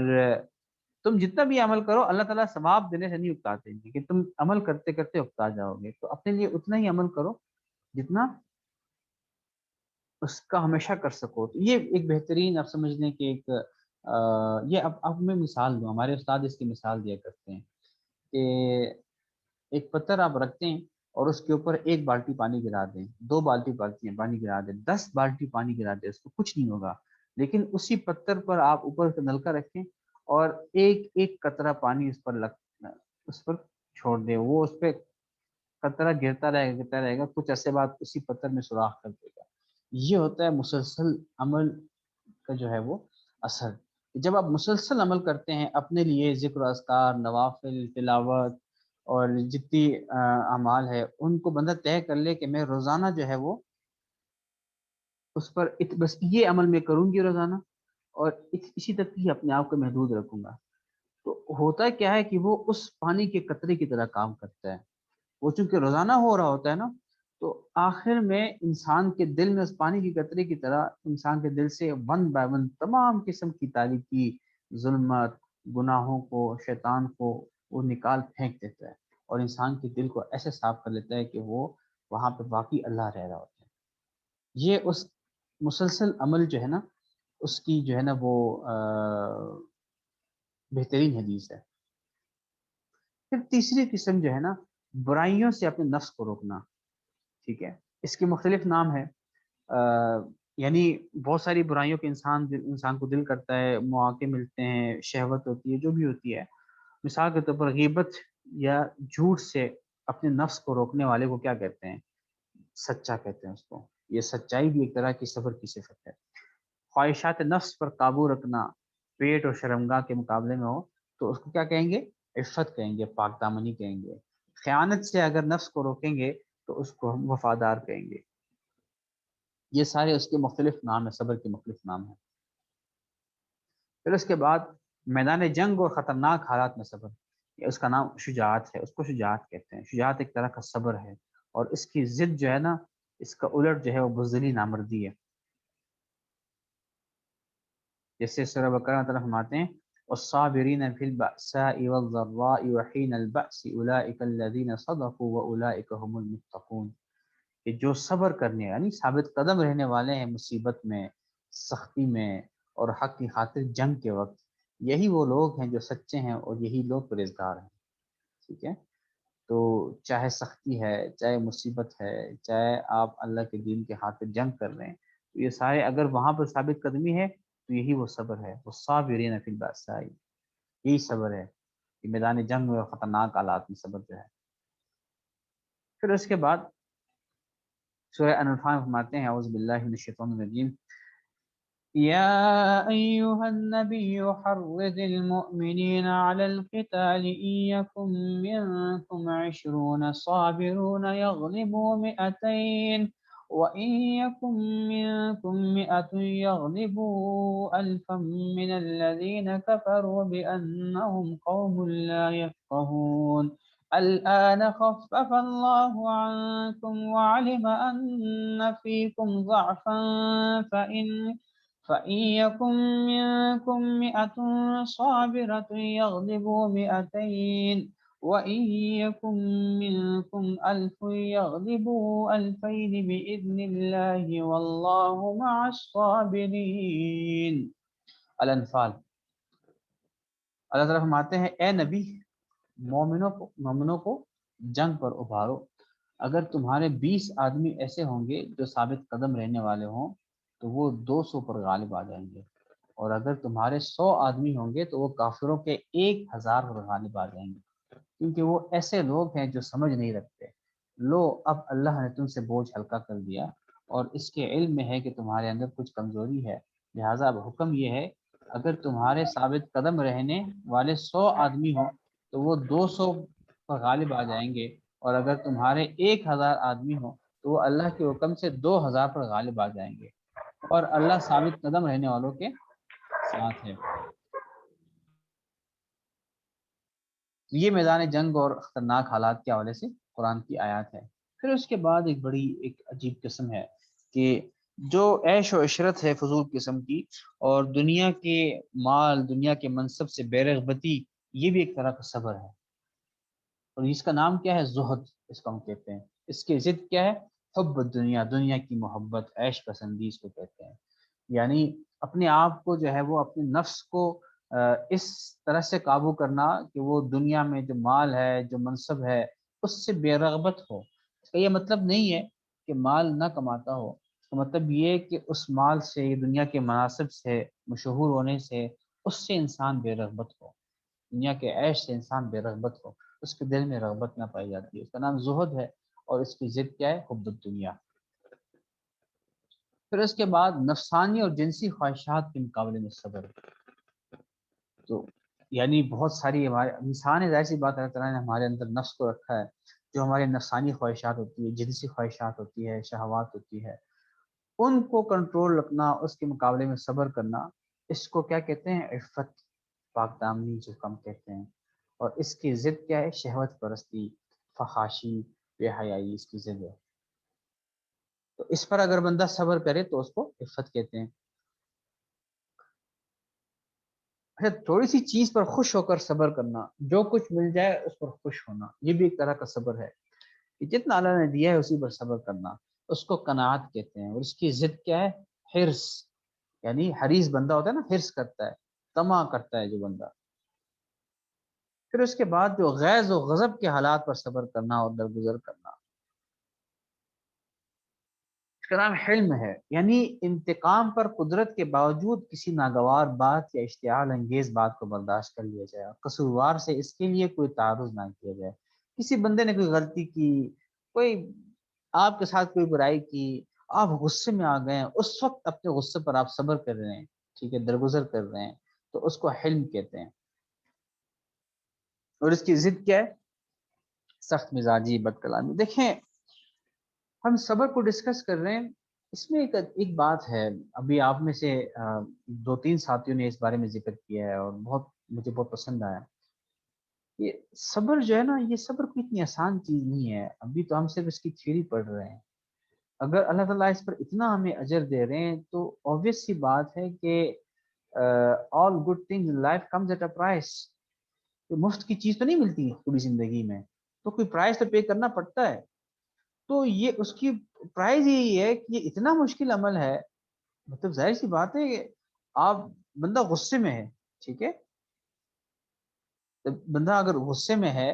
تم جتنا بھی عمل کرو اللہ تعالیٰ ثواب دینے سے نہیں اکتاتے ہیں کہ تم عمل کرتے کرتے اکتا جاؤ گے. تو اپنے لیے اتنا ہی عمل کرو جتنا اس کا ہمیشہ کر سکو. تو یہ ایک بہترین آپ سمجھ لیں کہ ایک یہ اب میں مثال دوں، ہمارے استاد اس کی مثال دیا کرتے ہیں کہ ایک پتھر آپ رکھتے ہیں اور اس کے اوپر 1 بالٹی پانی گرا دیں، 2 بالٹی پانی گرا دیں، 10 بالٹی پانی گرا دیں، اس کو کچھ نہیں ہوگا. لیکن اسی پتھر پر آپ اوپر کا نلکا رکھیں اور ایک قطرہ پانی اس پر چھوڑ دیں، وہ اس پہ قطرہ گرتا رہے گا، کچھ عرصے بعد اسی پتھر میں سوراخ کر دے گا. یہ ہوتا ہے مسلسل عمل کا جو ہے وہ اثر. جب آپ مسلسل عمل کرتے ہیں اپنے لیے، ذکر و اذکار، نوافل، تلاوت اور جتنی اعمال ہے ان کو بندہ طے کر لے کہ میں روزانہ جو ہے وہ اس پر بس یہ عمل میں کروں گی روزانہ، اور اسی تک ہی اپنے آپ کو محدود رکھوں گا. تو ہوتا کیا ہے کہ وہ اس پانی کے قطرے کی طرح کام کرتا ہے. وہ چونکہ روزانہ ہو رہا ہوتا ہے نا، تو آخر میں انسان کے دل میں اس پانی کی قطرے کی طرح انسان کے دل سے 1 by 1 تمام قسم کی تاریکی، ظلمت، گناہوں کو، شیطان کو وہ نکال پھینک دیتا ہے، اور انسان کے دل کو ایسے صاف کر لیتا ہے کہ وہ وہاں پہ باقی اللہ رہ رہا ہوتا ہے. یہ اس مسلسل عمل جو ہے نا، اس کی جو ہے نا وہ بہترین حدیث ہے. پھر تیسری قسم جو ہے نا، برائیوں سے اپنے نفس کو روکنا. ٹھیک ہے، اس کے مختلف نام ہے. یعنی بہت ساری برائیوں کے انسان کو دل کرتا ہے، مواقع ملتے ہیں، شہوت ہوتی ہے، جو بھی ہوتی ہے. مثال کے طور پر غیبت یا جھوٹ سے اپنے نفس کو روکنے والے کو کیا کہتے ہیں؟ سچا کہتے ہیں اس کو. یہ سچائی بھی ایک طرح کی صبر کی صفت ہے. خواہشات نفس پر قابو رکھنا پیٹ اور شرمگاہ کے مقابلے میں ہو تو اس کو کیا کہیں گے؟ عفت کہیں گے، پاک دامنی کہیں گے. خیانت سے اگر نفس کو روکیں گے تو اس کو ہم وفادار کہیں گے. یہ سارے اس کے مختلف نام ہیں، صبر کے مختلف نام ہیں. پھر اس کے بعد میدان جنگ اور خطرناک حالات میں صبر، اس کا نام شجاعت ہے، اس کو شجاعت کہتے ہیں. شجاعت ایک طرح کا صبر ہے، اور اس کی ضد جو ہے نا، اس کا الٹ جو ہے وہ بزدلی، نامردی ہے. جیسے سورہ بقرہ طرف فرماتے ہیں والصابرین فی البأساء والضراء وحین البأس اولئک الذین صدقوا واولئک هم المتقون. کہ جو صبر کرنے یعنی ثابت قدم رہنے والے ہیں مصیبت میں، سختی میں اور حق کی خاطر جنگ کے وقت، یہی وہ لوگ ہیں جو سچے ہیں اور یہی لوگ پرہیزگار ہیں. ٹھیک ہے، تو چاہے سختی ہے، چاہے مصیبت ہے، چاہے آپ اللہ کے دین کے خاطر جنگ کر رہے ہیں، تو یہ سارے اگر وہاں پر ثابت قدمی ہے تو یہی وہ صبر ہے. وہ صابرین فی البأساء، یہی صبر ہے کہ میدان جنگ میں خطرناک حالات میں صبر جو ہے. پھر اس کے بعد سورہ انفال فرماتے ہیں اعوذ باللہ من الشیطان الرجیم يا أيها النبي حرض المؤمنين على القتال إن يكن منكم 20 صابرون يغلبوا 200 وإن يكن منكم 100 يغلبوا 1000 من الذين كفروا بأنهم قوم لا يفقهون. الآن خفف الله عنكم وعلم أن فيكم ضعفا فإن يكن منكم 100 صابرة يغلبوا 200 وإن يكن منكم 1000 يغلبوا 2000 بإذن الله والله مع الصابرين. الانفال. اللہ تعالیٰ فرماتے ہیں اے نبی، مومنوں کو جنگ پر ابھارو. اگر تمہارے 20 آدمی ایسے ہوں گے جو ثابت قدم رہنے والے ہوں تو وہ 200 پر غالب آ جائیں گے، اور اگر تمہارے 100 آدمی ہوں گے تو وہ کافروں کے 1000 پر غالب آ جائیں گے. کیونکہ وہ ایسے لوگ ہیں جو سمجھ نہیں رکھتے. لو اب اللہ نے تم سے بوجھ ہلکا کر دیا اور اس کے علم میں ہے کہ تمہارے اندر کچھ کمزوری ہے، لہٰذا اب حکم یہ ہے اگر تمہارے ثابت قدم رہنے والے 100 آدمی ہوں تو وہ 200 پر غالب آ جائیں گے، اور اگر تمہارے 1000 آدمی ہوں تو وہ اللہ کے حکم سے 2000 پر غالب آ جائیں گے، اور اللہ ثابت قدم رہنے والوں کے ساتھ ہے. یہ میدان جنگ اور خطرناک حالات کے حوالے سے قرآن کی آیات ہے. پھر اس کے بعد ایک عجیب قسم ہے کہ جو عیش و عشرت ہے فضول قسم کی، اور دنیا کے مال، دنیا کے منصب سے بے رغبتی، یہ بھی ایک طرح کا صبر ہے. اور اس کا نام کیا ہے؟ زہد اس کو ہم کہتے ہیں. اس کی ضد کیا ہے؟ حب الدنیا، دنیا کی محبت، عیش پسندی اس کو کہتے ہیں. یعنی اپنے آپ کو جو ہے وہ اپنے نفس کو اس طرح سے قابو کرنا کہ وہ دنیا میں جو مال ہے، جو منصب ہے، اس سے بے رغبت ہو. اس کا یہ مطلب نہیں ہے کہ مال نہ کماتا ہو، اس کا مطلب یہ کہ اس مال سے، دنیا کے مناصب سے، مشہور ہونے سے، اس سے انسان بے رغبت ہو، دنیا کے عیش سے انسان بے رغبت ہو، اس کے دل میں رغبت نہ پائی جاتی ہے. اس کا نام زہد ہے، اور اس کی ضد کیا ہے؟ حب الدنیا. پھر اس کے بعد نفسانی اور جنسی خواہشات کے مقابلے میں صبر. تو یعنی بہت ساری ہمارے انسان ہے، ظاہر سی بات اللہ تعالیٰ نے ہمارے اندر نفس کو رکھا ہے، جو ہمارے نفسانی خواہشات ہوتی ہے، جنسی خواہشات ہوتی ہے، شہوات ہوتی ہے، ان کو کنٹرول رکھنا، اس کے مقابلے میں صبر کرنا، اس کو کیا کہتے ہیں؟ عفت، پاک دامنی جو ہم کہتے ہیں. اور اس کی ضد کیا ہے؟ شہوت پرستی، فحاشی، بے حیائی اس کی ضد ہے. تو اس پر اگر بندہ صبر کرے تو اس کو عفت کہتے ہیں. اچھا، تھوڑی سی چیز پر خوش ہو کر صبر کرنا، جو کچھ مل جائے اس پر خوش ہونا، یہ بھی ایک طرح کا صبر ہے کہ جتنا اللہ نے دیا ہے اسی پر صبر کرنا، اس کو قناعت کہتے ہیں. اور اس کی ضد کیا ہے؟ حرص. یعنی حریص بندہ ہوتا ہے نا، حرص کرتا ہے، طمع کرتا ہے جو بندہ. پھر اس کے بعد جو غیظ و غضب کے حالات پر صبر کرنا اور درگزر کرنا، اس کا نام حلم ہے. یعنی انتقام پر قدرت کے باوجود کسی ناگوار بات یا اشتعال انگیز بات کو برداشت کر لیا جائے، قصوروار سے اس کے لیے کوئی تعرض نہ کیا جائے. کسی بندے نے کوئی غلطی کی، کوئی آپ کے ساتھ کوئی برائی کی، آپ غصے میں آ گئے ہیں، اس وقت اپنے غصے پر آپ صبر کر رہے ہیں، ٹھیک ہے، درگزر کر رہے ہیں، تو اس کو حلم کہتے ہیں. اور اس کی ضد کیا ہے؟ سخت مزاجی، بد کلامی. دیکھیں، ہم صبر کو ڈسکس کر رہے ہیں، اس میں ایک بات ہے، ابھی آپ میں سے 2-3 ساتھیوں نے اس بارے میں ذکر کیا ہے اور مجھے بہت پسند آیا. یہ صبر جو ہے نا، یہ صبر کوئی اتنی آسان چیز نہیں ہے. ابھی تو ہم صرف اس کی تھیوری پڑھ رہے ہیں. اگر اللہ تعالیٰ اس پر اتنا ہمیں اجر دے رہے ہیں تو obvious سی بات ہے کہ all good things in life comes at a price. مفت کی چیز تو نہیں ملتی پوری زندگی میں، تو کوئی پرائز تو پے کرنا پڑتا ہے. تو یہ اس کی پرائز یہی ہے کہ یہ اتنا مشکل عمل ہے. مطلب ظاہر سی بات ہے کہ آپ بندہ غصے میں ہے، ٹھیک ہے، بندہ اگر غصے میں ہے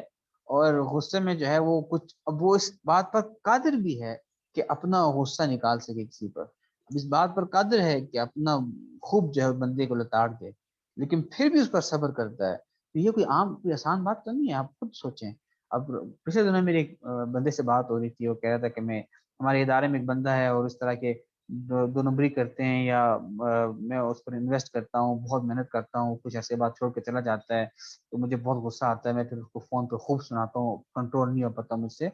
اور غصے میں جو ہے وہ کچھ، اب وہ اس بات پر قادر بھی ہے کہ اپنا غصہ نکال سکے کسی پر، اب اس بات پر قادر ہے کہ اپنا خوب جو ہے بندے کو لتاڑ دے، لیکن پھر بھی اس پر صبر کرتا ہے. تو یہ کوئی آسان بات تو نہیں ہے. آپ خود سوچیں. اب پچھلے دنوں میرے ایک بندے سے بات ہو رہی تھی، وہ کہہ رہا تھا کہ ہمارے ادارے میں ایک بندہ ہے اور اس طرح کے دو نمبری کرتے ہیں، یا میں اس پر انویسٹ کرتا ہوں، بہت محنت کرتا ہوں، کچھ ایسے بات چھوڑ کے چلا جاتا ہے تو مجھے بہت غصہ آتا ہے، میں پھر اس کو فون پہ خوب سناتا ہوں، کنٹرول نہیں ہو پاتا مجھ سے.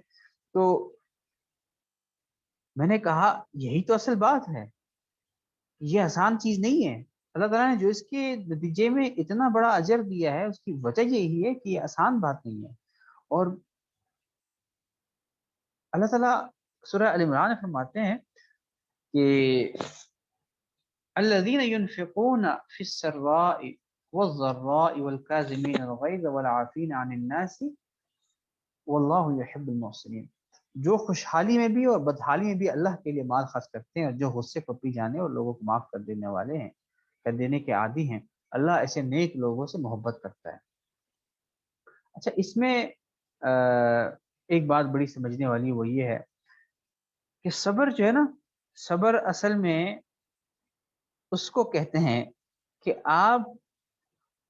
تو میں نے کہا یہی تو اصل بات ہے، یہ آسان چیز نہیں ہے. اللہ تعالیٰ نے جو اس کے نتیجے میں اتنا بڑا اجر دیا ہے، اس کی وجہ یہی ہے کہ یہ آسان بات نہیں ہے. اور اللہ تعالیٰ سورہ ال عمران میں فرماتے ہیں کہ الذين ينفقون في السراء والضراء والكاظمين الغيظ والعافين عن الناس والله يحب المحسنين. جو خوشحالی میں بھی اور بدحالی میں بھی اللہ کے لیے مال خرچ کرتے ہیں، اور جو غصے کو پی جانے اور لوگوں کو معاف کر دینے والے ہیں، کر دینے کے عادی ہیں، اللہ ایسے نیک لوگوں سے محبت کرتا ہے. اچھا، اس میں ایک بات بڑی سمجھنے والی وہ یہ ہے کہ صبر جو ہے نا، صبر اصل میں اس کو کہتے ہیں کہ آپ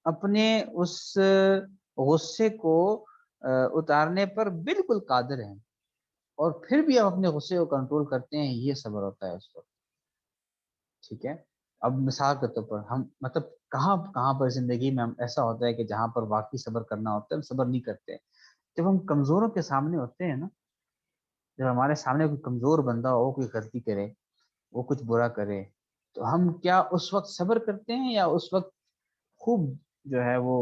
اپنے اس غصے کو اتارنے پر بالکل قادر ہیں، اور پھر بھی آپ اپنے غصے کو کنٹرول کرتے ہیں، یہ صبر ہوتا ہے اس وقت. ٹھیک ہے. اب مثال کے طور پر ہم مطلب کہاں پر زندگی میں ہم ایسا ہوتا ہے کہ جہاں پر واقعی صبر کرنا ہوتا ہے ہم صبر نہیں کرتے. جب ہم کمزوروں کے سامنے ہوتے ہیں نا، جب ہمارے سامنے کوئی کمزور بندہ ہو، کوئی غلطی کرے، وہ کچھ برا کرے، تو ہم کیا اس وقت صبر کرتے ہیں یا اس وقت خوب جو ہے وہ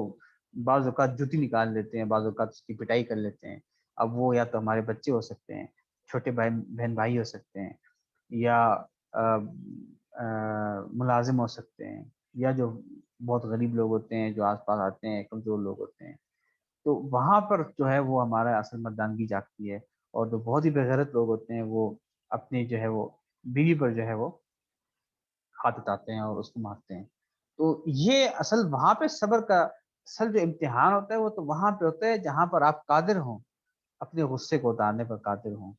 بعض اوقات جوتی نکال لیتے ہیں، بعض اوقات اس کی پٹائی کر لیتے ہیں؟ اب وہ یا تو ہمارے بچے ہو سکتے ہیں، چھوٹے بہن بھائی ہو سکتے ہیں، یا ملازم ہو سکتے ہیں، یا جو بہت غریب لوگ ہوتے ہیں جو آس پاس آتے ہیں، کمزور لوگ ہوتے ہیں. تو وہاں پر جو ہے وہ ہمارا اصل مردانگی جاگتی ہے. اور جو بہت ہی بےغیرت لوگ ہوتے ہیں وہ اپنی جو ہے وہ بیوی پر جو ہے وہ ہاتھ اٹھاتے ہیں اور اس کو مارتے ہیں. تو یہ اصل وہاں پہ صبر کا اصل جو امتحان ہوتا ہے وہ تو وہاں پہ ہوتا ہے جہاں پر آپ قادر ہوں اپنے غصے کو اتارنے پر قادر ہوں،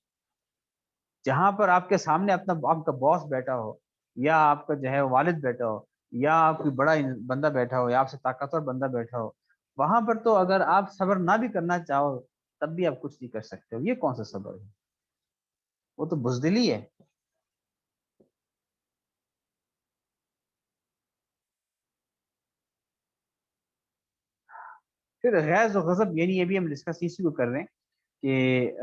جہاں پر آپ کے سامنے آپ کا باس بیٹھا ہو، یا آپ کا جو ہے والد بیٹھا ہو، یا آپ کوئی بڑا بندہ بیٹھا ہو، یا آپ سے طاقتور بندہ بیٹھا ہو. وہاں پر تو اگر آپ صبر نہ بھی کرنا چاہو تب بھی آپ کچھ نہیں کر سکتے ہو. یہ کون سا صبر ہے؟ وہ تو بزدلی ہے. پھر غیظ و غضب، یعنی یہ بھی ہم ڈسکس اسی کو کر رہے ہیں کہ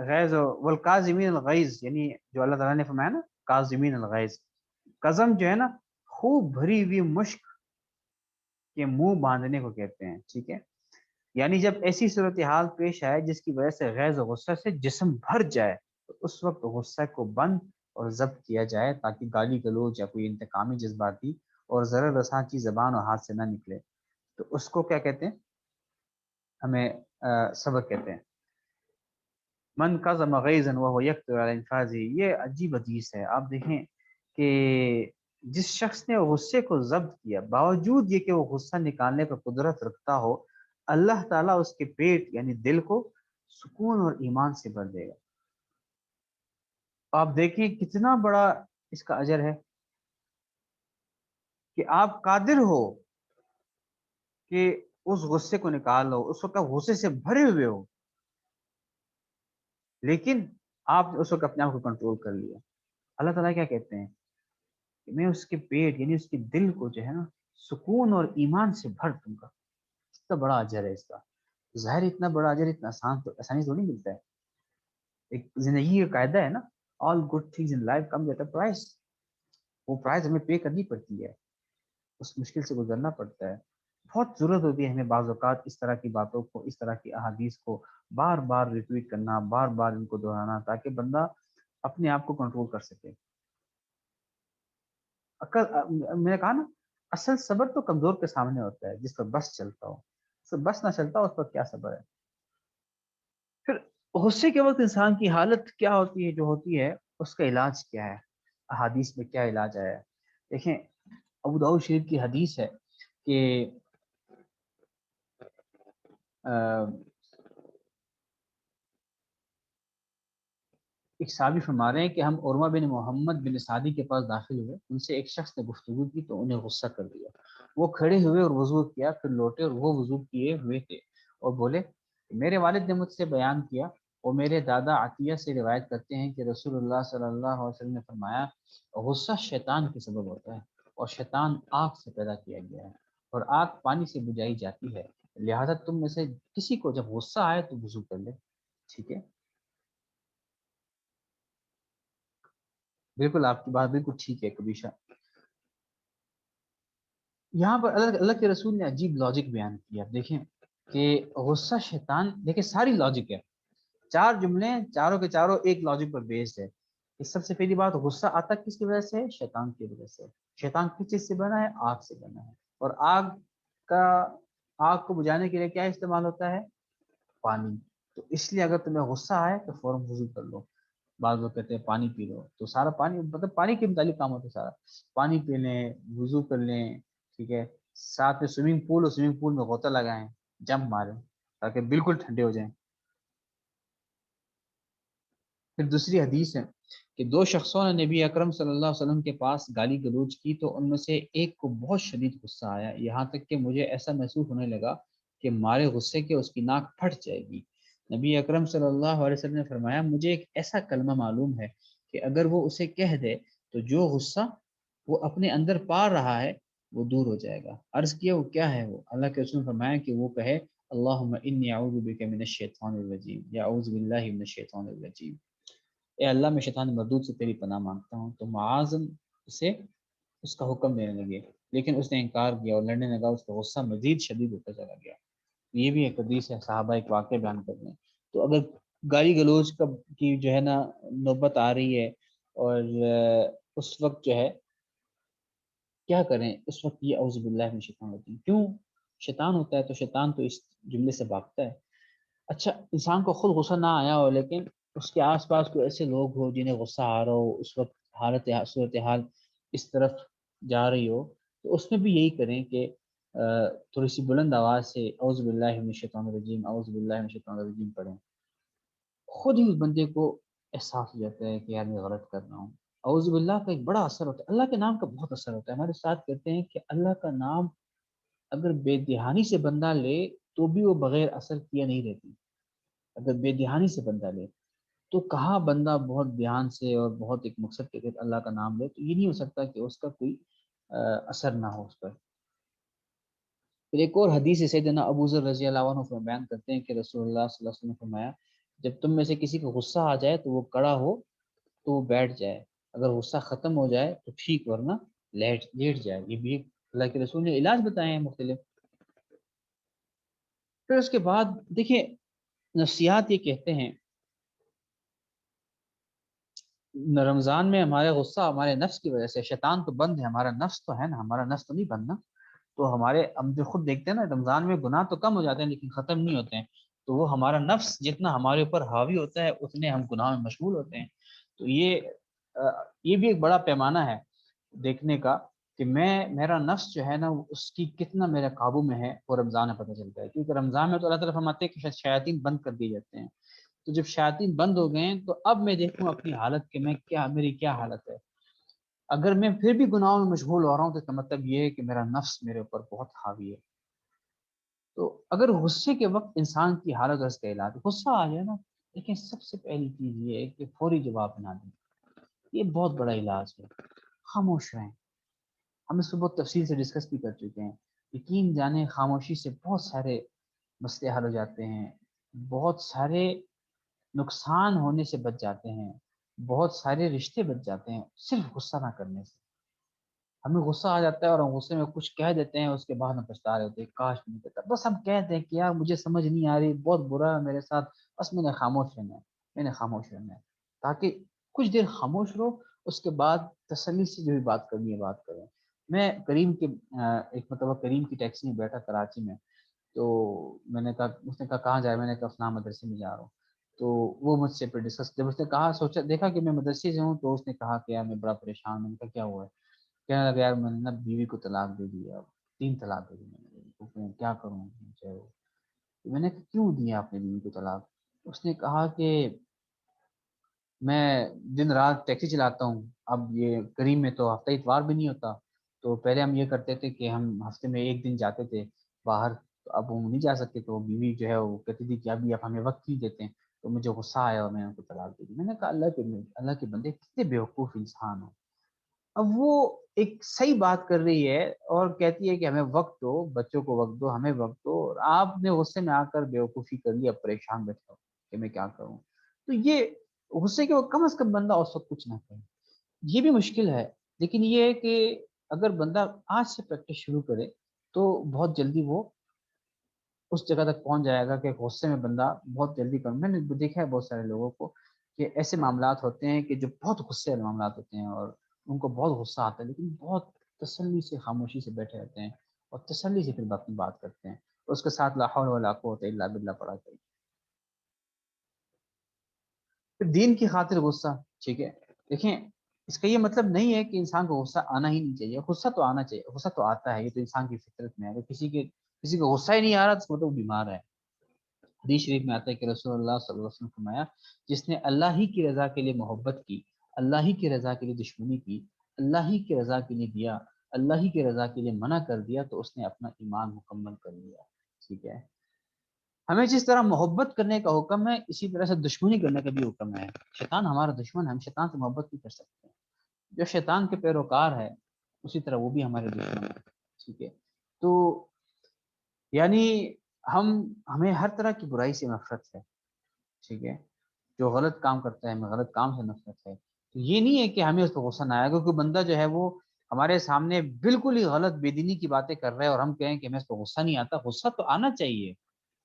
غیظ والکاظمین الغیظ، یعنی جو اللہ تعالیٰ نے فرمایا نا کاظمین الغیظ، قزم جو ہے نا خوب بھری ہوئی مشک کے منہ باندھنے کو کہتے ہیں. ٹھیک ہے. یعنی جب ایسی صورتحال پیش آئے جس کی وجہ سے غیظ و غصہ سے جسم بھر جائے تو اس وقت غصہ کو بند اور ضبط کیا جائے تاکہ گالی گلوچ یا کوئی انتقامی جذباتی اور ضرر رساں کی زبان اور ہاتھ سے نہ نکلے. تو اس کو کیا کہتے ہیں؟ ہمیں صبر کہتے ہیں. من کظم غیظا وهو یقدر علی انفاذه، یہ عجیب حدیث ہے. آپ دیکھیں کہ جس شخص نے غصے کو ضبط کیا باوجود یہ کہ وہ غصہ نکالنے پر قدرت رکھتا ہو، اللہ تعالیٰ اس کے پیٹ یعنی دل کو سکون اور ایمان سے بھر دے گا. آپ دیکھیں کتنا بڑا اس کا اجر ہے کہ آپ قادر ہو کہ اس غصے کو نکال لو، اس وقت غصے سے بھرے ہوئے ہو، لیکن آپ نے اس وقت اپنے آپ کو کنٹرول کر لیا. اللہ تعالیٰ کیا کہتے ہیں کہ میں اس کے پیٹ یعنی اس کے دل کو جو ہے نا سکون اور ایمان سے بھر دوں گا. اتنا بڑا اجر ہے اس کا. ظاہر اتنا بڑا اجر اتنا آسانی تو نہیں ملتا ہے. ایک زندگی کا قاعدہ ہے نا، all good things in life come at a price. وہ پرائز ہمیں پے کرنی پڑتی ہے، اس مشکل سے گزرنا پڑتا ہے. بہت ضرورت ہوتی ہے ہمیں بعض اوقات اس طرح کی باتوں کو، اس طرح کی احادیث کو بار بار ریپیٹ کرنا، بار بار ان کو دہرانا، تاکہ بندہ اپنے آپ کو کنٹرول کر سکے. میں نے کہا نا اصل صبر تو کمزور کے سامنے ہوتا ہے، جس پر بس چلتا ہو. بس نہ چلتا ہو اس پر کیا صبر ہے؟ پھر غصے کے وقت انسان کی حالت کیا ہوتی ہے جو ہوتی ہے، اس کا علاج کیا ہے؟ احادیث میں کیا علاج آیا ہے؟ دیکھیں ابو داؤد شریف کی حدیث ہے کہ ایک صحابی فرما رہے ہیں کہ ہم عروہ بن محمد بن سعدی کے پاس داخل ہوئے. ان سے ایک شخص نے گفتگو کی تو انہیں غصہ کر دیا. وہ کھڑے ہوئے اور وضو کیا، پھر لوٹے اور وہ وضو کیے ہوئے تھے اور بولے میرے والد نے مجھ سے بیان کیا اور میرے دادا عطیہ سے روایت کرتے ہیں کہ رسول اللہ صلی اللہ علیہ وسلم نے فرمایا غصہ شیطان کے سبب ہوتا ہے اور شیطان آگ سے پیدا کیا گیا ہے اور آگ پانی سے بجھائی جاتی ہے، لہذا تم میں سے کسی کو جب غصہ آئے تو وضو کر لے. ٹھیک ہے. بالکل آپ کی بات بالکل ٹھیک ہے کبیشہ. یہاں پر اللہ کے رسول نے عجیب لاجک بیان کیا. دیکھیں کہ غصہ شیطان، دیکھیں ساری لاجک ہے، 4 جملے چاروں کے چاروں ایک لاجک پر بیسڈ ہے. سب سے پہلی بات، غصہ آتا کس کی وجہ سے ہے؟ شیطان کی وجہ سے. شیطان کس چیز سے بنا ہے؟ آگ سے بنا ہے. اور آگ کو بجھانے کے لیے کیا استعمال ہوتا ہے؟ پانی. تو اس لیے اگر تمہیں غصہ آئے تو فوراً وضو کر لو. بعض لوگ کہتے ہیں پانی پی لو، تو سارا پانی مطلب پانی کے متعلق کام ہوتا ہے. سارا پانی پی لیں، وضو کر لیں. ٹھیک ہے. ساتھ میں سوئمنگ پول اور سوئمنگ پول میں غوطہ لگائیں، جمپ ماریں تاکہ بالکل ٹھنڈے ہو جائیں. پھر دوسری حدیث ہے کہ 2 شخصوں نے نبی اکرم صلی اللہ علیہ وسلم کے پاس گالی گلوچ کی تو ان میں سے ایک کو بہت شدید غصہ آیا، یہاں تک کہ مجھے ایسا محسوس ہونے لگا کہ مارے غصے کے اس کی ناک پھٹ جائے گی. نبی اکرم صلی اللہ علیہ وسلم نے فرمایا مجھے ایک ایسا کلمہ معلوم ہے کہ اگر وہ اسے کہہ دے تو جو غصہ وہ اپنے اندر پا رہا ہے وہ دور ہو جائے گا۔ عرض کیا وہ کیا ہے وہ؟ اللہ کے رسول نے فرمایا کہ وہ کہے اللہم انی اعوذ بک من الشیطان الرجیم یا اعوذ باللہ من الشیطان الرجیم، اے اللہ میں شیطان مردود سے تیری پناہ مانگتا ہوں۔ تو معاذ اسے اس کا حکم دینے لگے، لیکن اس نے انکار کیا اور لڑنے لگا، اس کا غصہ مزید شدید ہوتا چلا گیا۔ یہ بھی ایک حدیث ہے، صحابہ ایک واقعہ بیان کر رہے ہیں۔ تو اگر گالی گلوچ کی جو ہے نا نوبت آ رہی ہے اور اس وقت جو ہے کیا کریں؟ اس وقت یہ اعوذ باللہ من الشیطان الرجیم، کیوں؟ شیطان ہوتا ہے تو شیطان تو اس جملے سے بھاگتا ہے۔ اچھا انسان کو خود غصہ نہ آیا ہو لیکن اس کے آس پاس کوئی ایسے لوگ ہو جنہیں غصہ آ رہا ہو، اس وقت صورتحال اس طرف جا رہی ہو، تو اس میں بھی یہی کریں کہ تھوڑی سی بلند آواز سے اعوذ باللہ من الشیطان الرجیم اعوذ باللہ من الشیطان الرجیم پڑھیں۔ خود ہی اس بندے کو احساس ہو جاتا ہے کہ یار میں غلط کر رہا ہوں۔ اعوذ باللہ کا ایک بڑا اثر ہوتا ہے، اللہ کے نام کا بہت اثر ہوتا ہے۔ ہمارے ساتھ کہتے ہیں کہ اللہ کا نام اگر بے دہانی سے بندہ لے تو بھی وہ بغیر اثر کیے نہیں رہتی۔ اگر بے دہانی سے بندہ لے تو کہاں بندہ بہت دھیان سے اور بہت ایک مقصد کے تحت اللہ کا نام لے تو یہ نہیں ہو سکتا کہ اس کا کوئی اثر نہ ہو اس پر۔ پھر ایک اور حدیث سیدنا ابو ذر رضی اللہ عنہ فرما بیان کرتے ہیں کہ رسول اللہ صلی اللہ علیہ وسلم نے فرمایا جب تم میں سے کسی کو غصہ آ جائے تو وہ کڑا ہو تو وہ بیٹھ جائے، اگر غصہ ختم ہو جائے تو ٹھیک ورنہ لیٹ جائے۔ یہ بھی اللہ کے رسول نے علاج بتائے ہیں مختلف۔ پھر اس کے بعد دیکھیں نفسیات یہ کہتے ہیں رمضان میں ہمارے غصہ ہمارے نفس کی وجہ سے، شیطان تو بند ہے، ہمارا نفس تو ہے نا، ہمارا نفس تو نہیں بند نا۔ تو ہمارے ہم جو خود دیکھتے ہیں نا رمضان میں گناہ تو کم ہو جاتے ہیں لیکن ختم نہیں ہوتے ہیں، تو وہ ہمارا نفس جتنا ہمارے اوپر حاوی ہوتا ہے اتنے ہم گناہ میں مشغول ہوتے ہیں۔ تو یہ بھی ایک بڑا پیمانہ ہے دیکھنے کا کہ میرا نفس جو ہے نا اس کی کتنا میرے قابو میں ہے، وہ رمضان میں پتہ چلتا ہے، کیونکہ رمضان میں تو اللہ تعالیٰ فرماتے ہیں کہ شیاطین بند کر دیے جاتے ہیں۔ تو جب شیاطین بند ہو گئے ہیں تو اب میں دیکھوں اپنی حالت کہ میری کیا حالت ہے۔ اگر میں پھر بھی گناہوں میں مشغول ہو رہا ہوں تو اس کا مطلب یہ ہے کہ میرا نفس میرے اوپر بہت حاوی ہے۔ تو اگر غصے کے وقت انسان کی حالت اور اس کا علاج، غصہ آ جائے نا لیکن سب سے پہلی چیز یہ ہے کہ فوری جواب نہ دیں، یہ بہت بڑا علاج ہے۔ خاموش رہیں، ہم اس کو بہت تفصیل سے ڈسکس بھی کر چکے ہیں۔ یقین جانیں خاموشی سے بہت سارے مسئلے حل ہو جاتے ہیں، بہت سارے نقصان ہونے سے بچ جاتے ہیں، بہت سارے رشتے بچ جاتے ہیں صرف غصہ نہ کرنے سے۔ ہمیں غصہ آ جاتا ہے اور ہم غصے میں کچھ کہہ دیتے ہیں، اس کے بعد ہم پچھتا رہے ہوتے ہیں کاش نہیں کہتا، بس ہم کہتے ہیں کہ یار مجھے سمجھ نہیں آ رہی، بہت برا ہے میرے ساتھ، بس میں نے خاموش رہنا ہے، میں نے خاموش رہنا ہے، تاکہ کچھ دیر خاموش رہو، اس کے بعد تسلی سے جو بھی بات کرنی ہے بات کریں۔ میں کریم کے ایک مرتبہ کریم کی ٹیکسی میں بیٹھا کراچی میں، تو میں نے کہا، اس نے کہا کہاں جائے، میں نے کہا فلاں مدرسے میں جا رہا ہوں۔ تو وہ مجھ سے پھر ڈسکس، جب اس نے کہا سوچا دیکھا کہ میں مدرسے سے ہوں تو اس نے کہا کہ یار میں بڑا پریشان ہوں۔ میں نے کہا کیا ہوا ہے؟ کہنے لگا یار میں نے نا بیوی کو طلاق دے دی، اب 3 طلاق دے دی میں نے، کیا کروں مجھے وہ۔ میں نے کہا کیوں دی آپ نے بیوی کو طلاق؟ اس نے کہا کہ میں دن رات ٹیکسی چلاتا ہوں، اب یہ کریم میں تو ہفتہ اتوار بھی نہیں ہوتا، تو پہلے ہم یہ کرتے تھے کہ ہم ہفتے میں 1 دن جاتے تھے باہر، تو اب وہ نہیں جا سکتے، تو بیوی جو ہے وہ کہتی تھی کہ ابھی آپ ہمیں وقت نہیں دیتے ہیں، تو مجھے غصہ آیا اور میں نے ان کو طلاق دے دی۔ میں نے کہا اللہ کے بندے کتنے بیوقوف انسان ہو۔ اب وہ ایک صحیح بات کر رہی ہے اور کہتی ہے کہ ہمیں وقت دو، بچوں کو وقت دو، ہمیں وقت دو، اور آپ نے غصے میں آ کر بیوقوفی کر لی، اب پریشان بیٹھے ہو کہ میں کیا کروں۔ تو یہ غصے کے وقت کم از کم بندہ اس وقت کچھ نہ کرے، یہ بھی مشکل ہے، لیکن یہ ہے کہ اگر بندہ آج سے پریکٹس شروع کرے تو بہت جلدی وہ اس جگہ تک پہنچ جائے گا کہ غصے میں بندہ بہت جلدی کر۔ میں نے دیکھا ہے بہت سارے لوگوں کو کہ ایسے معاملات ہوتے ہیں کہ جو بہت غصے والے معاملات ہوتے ہیں اور ان کو بہت غصہ آتا ہے لیکن بہت تسلی سے خاموشی سے بیٹھے رہتے ہیں اور تسلی سے پھر اپنی بات کرتے ہیں، اور اس کے ساتھ لا حول ولا قوت الا باللہ پڑھا کریں۔ پھر دین کی خاطر غصہ، ٹھیک ہے، دیکھیں اس کا یہ مطلب نہیں ہے کہ انسان کو غصہ آنا ہی نہیں چاہیے، غصہ تو آنا چاہیے، غصہ تو آتا ہے، یہ تو انسان کی فطرت میں ہے۔ اگر کسی کو غصہ ہی نہیں آ رہا تو وہ بیمار ہے۔ حدیث شریف میں آتا ہے کہ رسول اللہ صلی اللہ علیہ وسلم نے فرمایا جس نے اللہ ہی کی رضا کے لیے محبت کی، اللہ ہی کی رضا کے لیے دشمنی کی، اللہ ہی کی رضا کے لیے دیا، اللہ ہی کی رضا کے لیے منع کر دیا، تو اس نے اپنا ایمان مکمل کر لیا، ٹھیک ہے۔ ہمیں جس طرح محبت کرنے کا حکم ہے اسی طرح سے دشمنی کرنے کا بھی حکم ہے. شیطان ہمارا دشمن ہے، ہم شیطان سے محبت نہیں کر سکتے. جو شیطان کے پیروکار ہے اسی طرح وہ بھی ہمارے دشمن ہے. ٹھیک ہے، تو یعنی ہمیں ہر طرح کی برائی سے نفرت ہے. ٹھیک ہے، جو غلط کام کرتا ہے ہمیں غلط کام سے نفرت ہے. تو یہ نہیں ہے کہ ہمیں اس پہ غصہ نہ آئے گا. کوئی بندہ جو ہے وہ ہمارے سامنے بالکل ہی غلط بے دینی کی باتیں کر رہا ہے اور ہم کہیں کہ ہمیں اس پہ غصہ نہیں آتا. غصہ تو آنا چاہیے،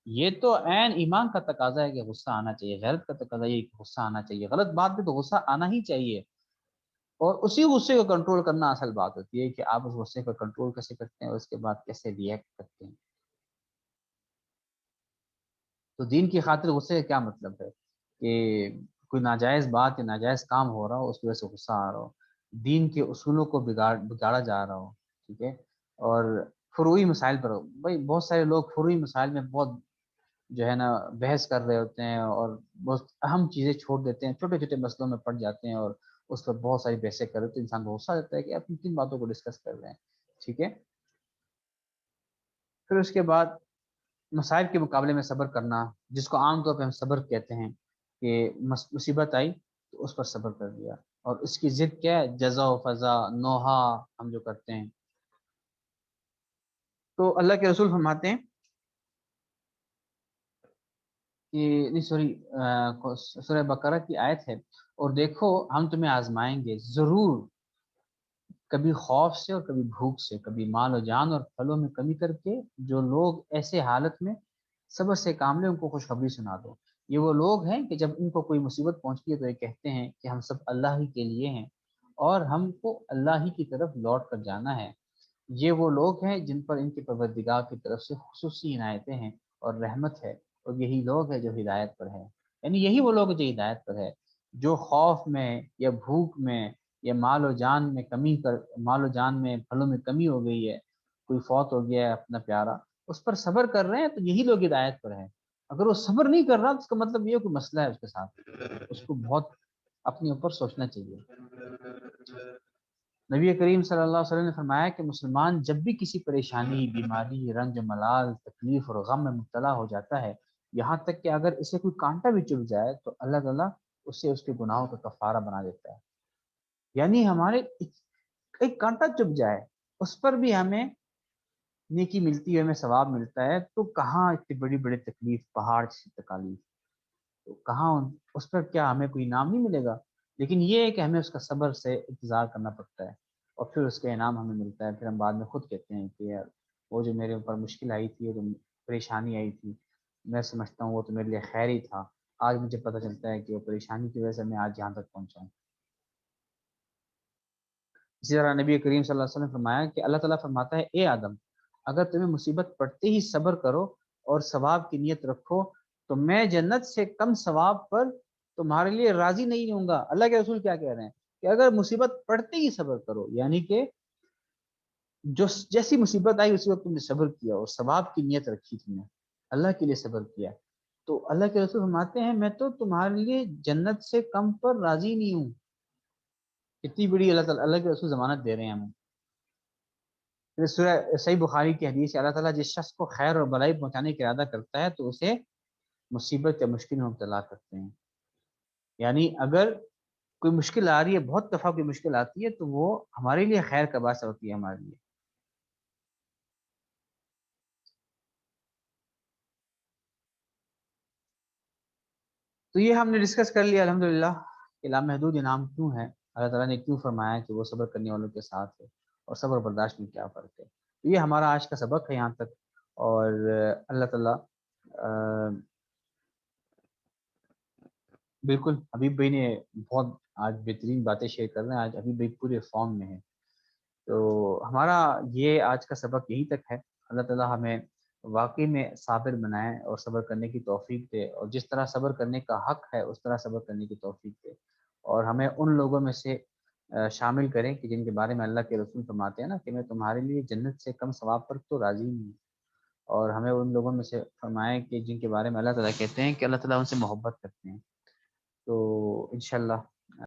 یہ تو عین ایمان کا تقاضا ہے کہ غصہ آنا چاہیے. غیرت کا تقاضا یہ کہ غصہ آنا چاہیے. غلط بات پہ تو غصہ آنا ہی چاہیے، اور اسی غصے کو کنٹرول کرنا اصل بات ہوتی ہے کہ آپ اس غصے کو کنٹرول کیسے کرتے ہیں اور اس کے بعد کیسے ریئیکٹ کرتے ہیں. تو دین کی خاطر غصے کا کیا مطلب ہے کہ کوئی ناجائز بات یا ناجائز کام ہو رہا ہو اس کی وجہ سے غصہ آ رہا ہو، دین کے اصولوں کو بگاڑا جا رہا ہو. ٹھیک ہے، اور فروعی مسائل پر بھائی بہت سارے لوگ فروعی مسائل میں بہت جو ہے نا بحث کر رہے ہوتے ہیں اور بہت اہم چیزیں چھوڑ دیتے ہیں، چھوٹے چھوٹے مسئلوں میں پڑ جاتے ہیں اور اس پر بہت ساری بحثیں کر رہے ہیں. تو انسان کو غصہ آتا ہے کہ آپ کن باتوں کو ڈسکس کر رہے ہیں. ٹھیک ہے، پھر اس کے بعد مسائل کے مقابلے میں صبر کرنا، جس کو عام طور پہ ہم صبر کہتے ہیں کہ مصیبت آئی تو اس پر صبر کر دیا. اور اس کی ضد کیا ہے؟ جزا و فضا، نوحہ ہم جو کرتے ہیں. تو اللہ کے رسول فرماتے ہیں کہ نہیں سوری سورہ بقرہ کی آیت ہے، اور دیکھو ہم تمہیں آزمائیں گے ضرور، کبھی خوف سے اور کبھی بھوک سے، کبھی مال و جان اور پھلوں میں کمی کر کے. جو لوگ ایسے حالت میں صبر سے کام لیں ان کو خوشخبری سنا دو. یہ وہ لوگ ہیں کہ جب ان کو کوئی مصیبت پہنچتی ہے تو یہ کہتے ہیں کہ ہم سب اللہ ہی کے لیے ہیں اور ہم کو اللہ ہی کی طرف لوٹ کر جانا ہے. یہ وہ لوگ ہیں جن پر ان کے پروردگار کی طرف سے خصوصی عنایتیں ہیں اور رحمت ہے، اور یہی لوگ ہیں جو ہدایت پر ہیں. یعنی یہی وہ لوگ جو ہدایت پر ہے، جو خوف میں یا بھوک میں یا مال و جان میں پھلوں میں کمی ہو گئی ہے، کوئی فوت ہو گیا ہے اپنا پیارا، اس پر صبر کر رہے ہیں تو یہی لوگ ہدایت پر ہیں. اگر وہ صبر نہیں کر رہا تو اس کا مطلب یہ کوئی مسئلہ ہے اس کے ساتھ، اس کو بہت اپنے اوپر سوچنا چاہیے. نبی کریم صلی اللہ علیہ وسلم نے فرمایا کہ مسلمان جب بھی کسی پریشانی، بیماری، رنج ملال، تکلیف اور غم میں مبتلا ہو جاتا ہے، یہاں تک کہ اگر اسے کوئی کانٹا بھی چبھ جائے تو اللہ تعالیٰ اسے اس کے گناہوں کا کفارہ بنا دیتا ہے. یعنی ہمارے ایک کانٹا چبھ جائے اس پر بھی ہمیں نیکی ملتی ہے، ہمیں ثواب ملتا ہے. تو کہاں اتنی بڑی بڑی تکلیف، پہاڑ سے تکالیف، تو کہاں اس پر کیا ہمیں کوئی انعام نہیں ملے گا؟ لیکن یہ ہے کہ ہمیں اس کا صبر سے انتظار کرنا پڑتا ہے اور پھر اس کا انعام ہمیں ملتا ہے. پھر ہم بعد میں خود کہتے ہیں کہ یار وہ جو میرے اوپر مشکل آئی تھی، وہ جو پریشانی آئی تھی، میں سمجھتا ہوں وہ تو میرے لیے خیر ہی تھا. آج مجھے پتہ چلتا ہے کہ وہ پریشانی کی وجہ سے میں آج یہاں تک پہنچا ہوں. اسی طرح نبی کریم صلی اللہ علیہ وسلم نے فرمایا کہ اللہ تعالیٰ فرماتا ہے اے آدم، اگر تمہیں مصیبت پڑتے ہی صبر کرو اور ثواب کی نیت رکھو تو میں جنت سے کم ثواب پر تمہارے لیے راضی نہیں ہوں گا. اللہ کے رسول کیا کہہ رہے ہیں کہ اگر مصیبت پڑتے ہی صبر کرو، یعنی کہ جو جیسی مصیبت آئی اسی وقت تم نے صبر کیا اور ثواب کی نیت رکھی، تم نے اللہ کے لیے صبر کیا، تو اللہ کے رسول فرماتے ہیں میں تو تمہارے لیے جنت سے کم پر راضی نہیں ہوں. اتنی بڑی اللہ کے رسول ضمانت دے رہے ہیں ہمیں. پھر سورہ صحیح بخاری کی حدیث ہے اللہ تعالیٰ جس شخص کو خیر اور بلائی پہنچانے کا ارادہ کرتا ہے تو اسے مصیبت یا مشکل میں مبتلا کرتے ہیں. یعنی اگر کوئی مشکل آ رہی ہے، بہت دفعہ کوئی مشکل آتی ہے تو وہ ہمارے لیے خیر کا باعث ہوتی ہے ہمارے لیے. تو یہ ہم نے ڈسکس کر لیا الحمدللہ کہ لامحدود انعام کیوں ہے، اللہ تعالیٰ نے کیوں فرمایا کہ وہ صبر کرنے والوں کے ساتھ ہے، اور صبر برداشت میں کیا فرق ہے. تو یہ ہمارا آج کا سبق ہے یہاں تک. اور اللہ تعالیٰ بالکل حبیب بھائی نے بہت آج بہترین باتیں شیئر کر رہے ہیں. آج حبیب بھائی پورے فارم میں ہیں. تو ہمارا یہ آج کا سبق یہی تک ہے. اللہ تعالیٰ ہمیں واقعی میں صابر بنائے اور صبر کرنے کی توفیق دے، اور جس طرح صبر کرنے کا حق ہے اس طرح صبر کرنے کی توفیق دے، اور ہمیں ان لوگوں میں سے شامل کریں کہ جن کے بارے میں اللہ کے رسول فرماتے ہیں نا کہ میں تمہارے لیے جنت سے کم ثواب پر تو راضی نہیں ہوں. اور ہمیں ان لوگوں میں سے فرمائیں کہ جن کے بارے میں اللہ تعالیٰ کہتے ہیں کہ اللہ تعالیٰ ان سے محبت کرتے ہیں. تو انشاءاللہ